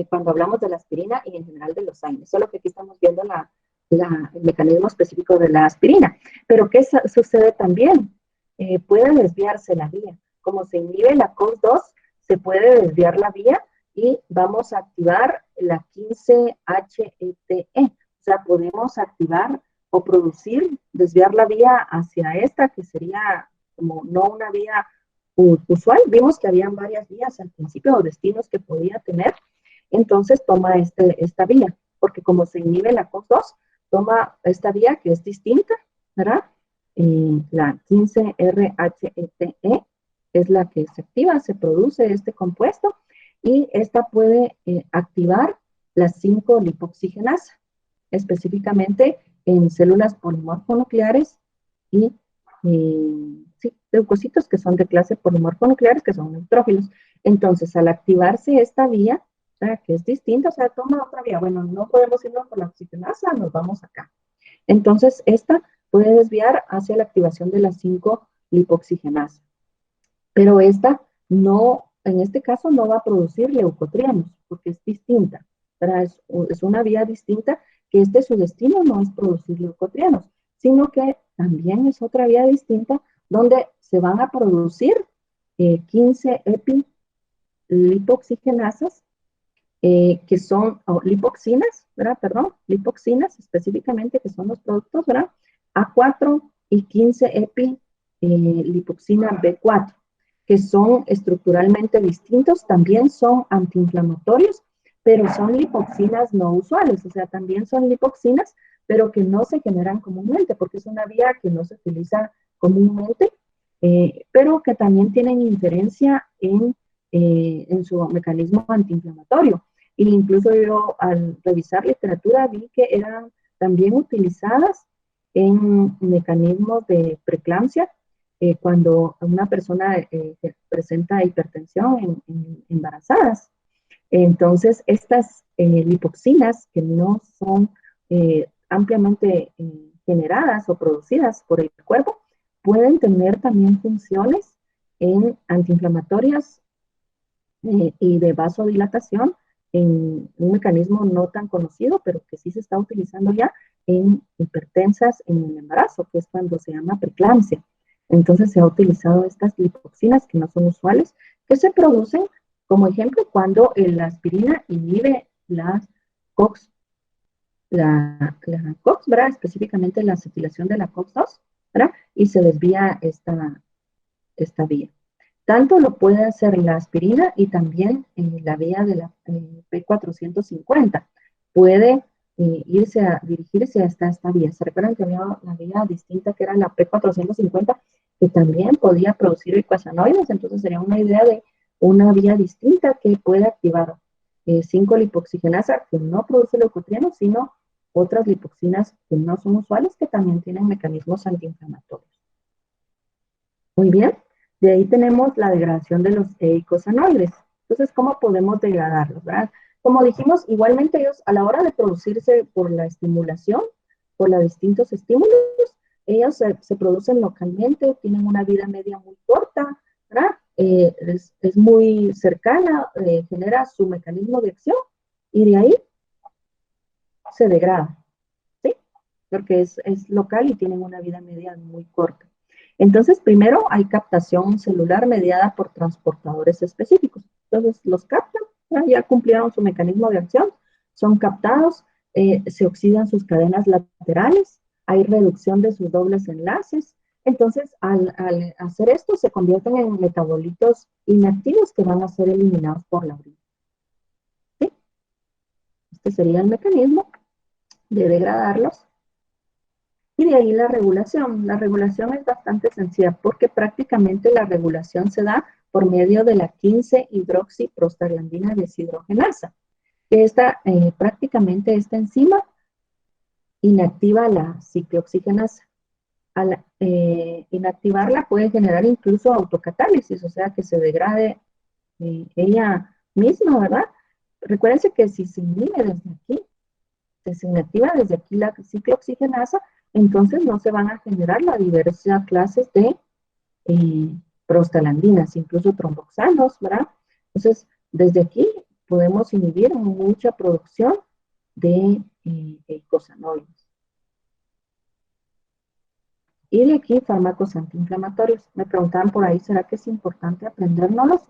cuando hablamos de la aspirina y en general de los AINES, solo que aquí estamos viendo el mecanismo específico de la aspirina. Pero ¿qué sucede también? Puede desviarse la vía. Como se inhibe la COX-2, se puede desviar la vía y vamos a activar la 15-HETE. O sea, podemos activar o producir, desviar la vía hacia esta, que sería como no una vía usual. Vimos que habían varias vías al principio o destinos que podía tener. Entonces toma esta vía, porque como se inhibe la COX-2, toma esta vía que es distinta, ¿verdad? La 15-RHETE es la que se activa, se produce este compuesto y esta puede activar las 5-lipoxigenasa, específicamente en células polimorfonucleares y sí, leucocitos que son de clase polimorfonucleares, que son neutrófilos. Entonces, al activarse esta vía, que es distinta, o sea, toma otra vía. Bueno, no podemos irnos por la oxigenasa, nos vamos acá. Entonces, esta puede desviar hacia la activación de las 5-lipoxigenasa. Pero esta no, en este caso no va a producir leucotrienos, porque es distinta. Es una vía distinta que su destino no es producir leucotrienos, sino que también es otra vía distinta donde se van a producir 15 epilipoxigenasas que son lipoxinas, ¿verdad? Perdón, lipoxinas específicamente, que son los productos, ¿verdad? A4 y 15-epi lipoxina B4, que son estructuralmente distintos, también son antiinflamatorios, pero son lipoxinas no usuales, o sea, también son lipoxinas, pero que no se generan comúnmente, porque es una vía que no se utiliza comúnmente, pero que también tienen inferencia en su mecanismo antiinflamatorio. E incluso yo al revisar literatura vi que eran también utilizadas en mecanismos de preeclampsia cuando una persona presenta hipertensión en embarazadas. Entonces, estas lipoxinas que no son ampliamente generadas o producidas por el cuerpo, pueden tener también funciones en antiinflamatorias y de vasodilatación en un mecanismo no tan conocido, pero que sí se está utilizando ya en hipertensas en el embarazo, que es cuando se llama preeclampsia. Entonces se ha utilizado estas lipoxinas que no son usuales, que se producen Como ejemplo, cuando la aspirina inhibe las COX, la COX, ¿verdad? Específicamente la acetilación de la COX-2, ¿verdad? Y se desvía esta vía. Tanto lo puede hacer la aspirina y también la vía de la P450. Puede dirigirse hasta esta vía. ¿Se recuerdan que había una vía distinta que era la P450 que también podía producir eicosanoides? Entonces sería una idea de una vía distinta que puede activar 5-lipoxigenasa que no produce leucotrienos, sino otras lipoxinas que no son usuales que también tienen mecanismos antiinflamatorios. Muy bien, de ahí tenemos la degradación de los eicosanoides. Entonces, ¿cómo podemos degradarlos, verdad? Como dijimos, igualmente ellos a la hora de producirse por la estimulación, por los distintos estímulos, ellos se producen localmente, tienen una vida media muy corta, ¿verdad? Es muy cercana, genera su mecanismo de acción y de ahí se degrada, ¿sí? Porque es local y tienen una vida media muy corta. Entonces, primero hay captación celular mediada por transportadores específicos. Entonces, los captan, ya cumplieron su mecanismo de acción, son captados, se oxidan sus cadenas laterales, hay reducción de sus dobles enlaces. Entonces, al hacer esto, se convierten en metabolitos inactivos que van a ser eliminados por la orina. ¿Sí? Este sería el mecanismo de degradarlos. Y de ahí la regulación. La regulación es bastante sencilla porque prácticamente la regulación se da por medio de la 15-hidroxiprostaglandina deshidrogenasa. Prácticamente esta enzima inactiva la ciclooxigenasa. Al inactivarla puede generar incluso autocatálisis, o sea que se degrade ella misma, ¿verdad? Recuérdense que si se inhibe desde aquí, se inactiva desde aquí la ciclooxigenasa, entonces no se van a generar las diversas clases de prostaglandinas, incluso tromboxanos, ¿verdad? Entonces, desde aquí podemos inhibir mucha producción de eicosanoides. Y de aquí, fármacos antiinflamatorios. Me preguntaban por ahí, ¿será que es importante aprendérnoslos?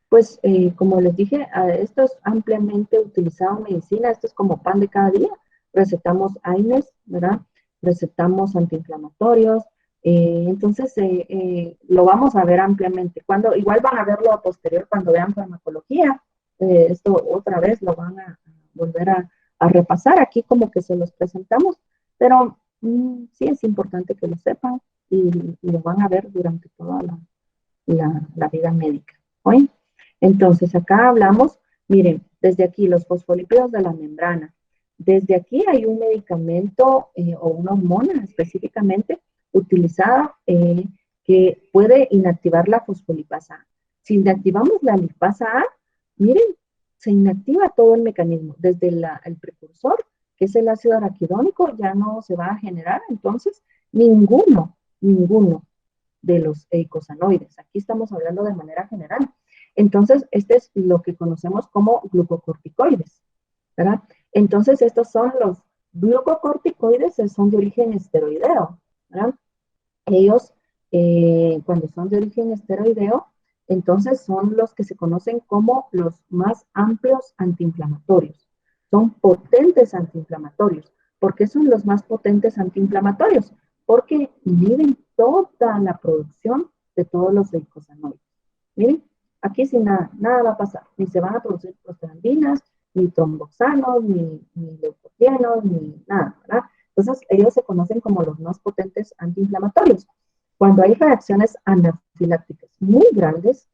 Pues, como les dije, esto es ampliamente utilizado en medicina, esto es como pan de cada día. Recetamos AINES, ¿verdad? Recetamos antiinflamatorios. Entonces, lo vamos a ver ampliamente. Igual van a verlo a posterior cuando vean farmacología. Esto otra vez lo van a volver a repasar. Aquí como que se los presentamos, pero sí es importante que lo sepan y lo van a ver durante toda la vida médica. ¿Oye? Entonces, acá hablamos, miren, desde aquí los fosfolípidos de la membrana. Desde aquí hay un medicamento o una hormona específicamente utilizada que puede inactivar la fosfolipasa A. Si inactivamos la lipasa A, miren, se inactiva todo el mecanismo, desde el precursor, que es el ácido araquidónico, ya no se va a generar, entonces, ninguno de los eicosanoides. Aquí estamos hablando de manera general. Entonces, este es lo que conocemos como glucocorticoides, ¿verdad? Entonces, estos son los glucocorticoides, son de origen esteroideo, ¿verdad? Ellos, cuando son de origen esteroideo, entonces son los que se conocen como los más amplios antiinflamatorios. Son potentes antiinflamatorios. ¿Por qué son los más potentes antiinflamatorios? Porque inhiben toda la producción de todos los eicosanoides. Miren, aquí sin nada va a pasar. Ni se van a producir prostaglandinas, ni tromboxanos, ni leucotrienos, ni nada, ¿verdad? Entonces, ellos se conocen como los más potentes antiinflamatorios. Cuando hay reacciones anafilácticas muy grandes,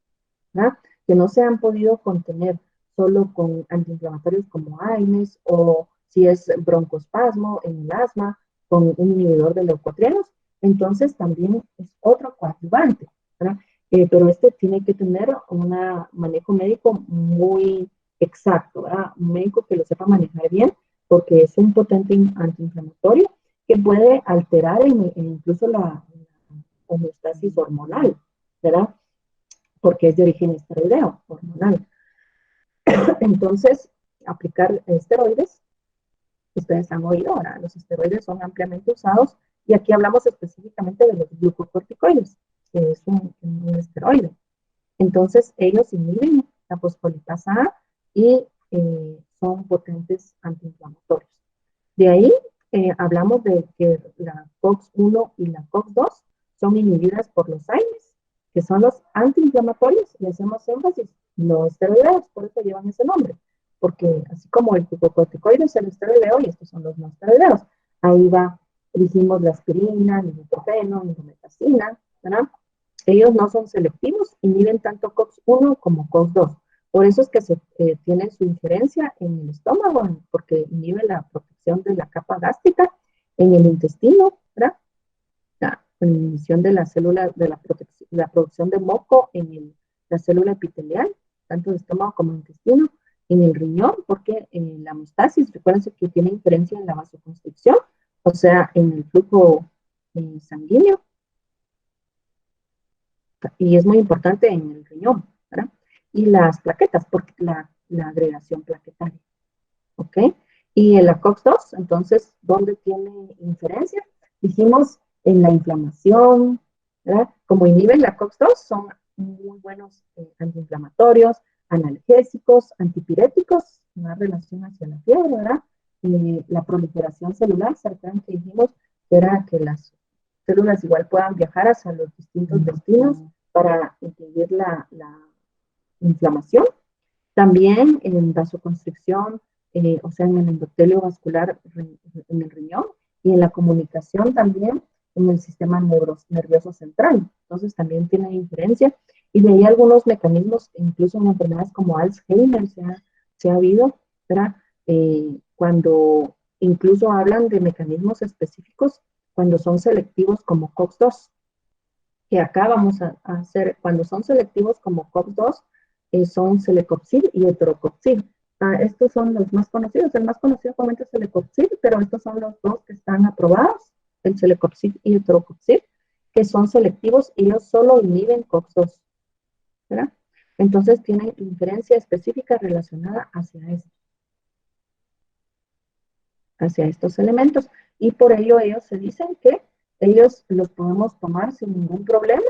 ¿verdad? Que no se han podido contener solo con antiinflamatorios como AINES o si es broncoespasmo en el asma con un inhibidor de leucotrienos, entonces también es otro coadyuvante, ¿verdad? Pero este tiene que tener un manejo médico muy exacto, ¿verdad? Un médico que lo sepa manejar bien, porque es un potente antiinflamatorio que puede alterar incluso la homeostasis hormonal, ¿verdad? Porque es de origen esteroideo, hormonal. Entonces, aplicar esteroides, ustedes han oído ahora, los esteroides son ampliamente usados y aquí hablamos específicamente de los glucocorticoides, que es un esteroide. Entonces, ellos inhiben la fosfolipasa A, y son potentes antiinflamatorios. De ahí hablamos de que la COX-1 y la COX-2 son inhibidas por los AINES, que son los antiinflamatorios, y hacemos énfasis, no esteroideos, por eso llevan ese nombre, porque así como el glucocorticoide es el esteroideo, y estos son los no esteroideos. Ahí va, dijimos, la aspirina, el ibuprofeno, la indometacina, ¿verdad? Ellos no son selectivos, inhiben tanto COX-1 como COX-2. Por eso es que se tiene su injerencia en el estómago, porque inhibe la protección de la capa gástrica, en el intestino, ¿verdad? La inhibición de la célula, de la producción de moco en la célula epitelial, tanto de estómago como de intestino, en el riñón, porque en la hemostasis, recuérdense que tiene injerencia en la vasoconstricción, o sea, en el flujo sanguíneo, y es muy importante en el riñón, ¿verdad? Y las plaquetas, porque la agregación plaquetaria, ¿ok? Y el COX-2, entonces, ¿dónde tiene inferencia? Dijimos en la inflamación, ¿verdad? Como inhiben la COX-2, son muy buenos antiinflamatorios, analgésicos, antipiréticos, una relación hacia la fiebre, ¿verdad? La proliferación celular, ¿se acuerdan que dijimos que era que las células igual puedan viajar hacia los distintos destinos para impedir la inflamación? También en vasoconstricción, o sea, en el endotelio vascular en el riñón, y en la comunicación también en el sistema nervioso central. Entonces también tiene injerencia. Y de ahí algunos mecanismos, incluso en enfermedades como Alzheimer se ha habido, ¿verdad? Cuando incluso hablan de mecanismos específicos cuando son selectivos como COX-2, que acá vamos a hacer, cuando son selectivos como COX-2, son celecoxib y heterocoxib. Estos son los más conocidos. El más conocido actualmente es celecoxib, pero estos son los dos que están aprobados, el celecoxib y heterocoxib, que son selectivos y ellos solo inhiben COX-2, ¿verdad? Entonces tienen inferencia específica relacionada hacia estos elementos, y por ello ellos se dicen que ellos los podemos tomar sin ningún problema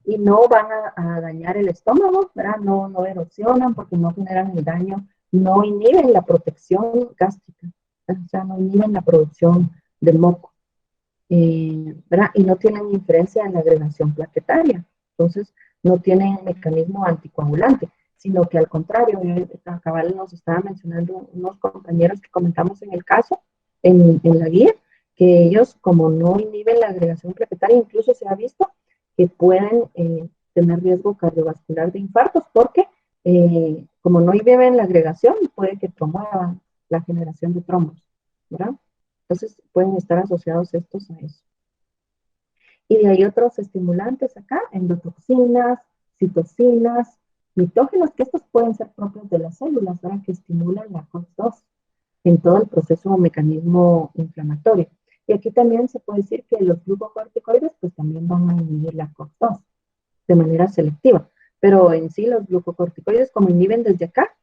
y no van a dañar el estómago, ¿verdad? No erosionan porque no generan el daño, no inhiben la protección gástrica, o sea, no inhiben la producción del moco, ¿verdad? Y no tienen inferencia en la agregación plaquetaria, entonces no tienen mecanismo anticoagulante, sino que al contrario, cabal nos estaba mencionando unos compañeros que comentamos en el caso, en la guía, que ellos como no inhiben la agregación plaquetaria, incluso se ha visto que pueden tener riesgo cardiovascular de infartos, porque como no inhiben la agregación, puede que promuevan la generación de trombos, ¿verdad? Entonces pueden estar asociados estos a eso. Y de ahí otros estimulantes acá, endotoxinas, citocinas, mitógenos, que estos pueden ser propios de las células, ¿verdad? Que estimulan la COX-2 en todo el proceso o mecanismo inflamatorio. Y aquí también se puede decir que los glucocorticoides pues también van a inhibir la COX-2 de manera selectiva. Pero en sí los glucocorticoides, como inhiben desde acá,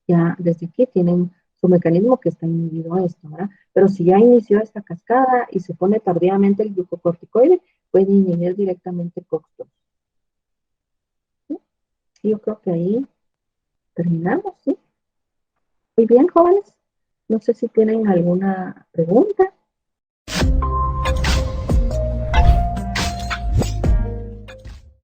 ya desde aquí tienen su mecanismo que está inhibido a esto, ¿verdad? Pero si ya inició esta cascada y se pone tardíamente el glucocorticoide, puede inhibir directamente COX-2. ¿Sí? Y yo creo que ahí terminamos, ¿sí? Muy bien, jóvenes. No sé si tienen alguna pregunta.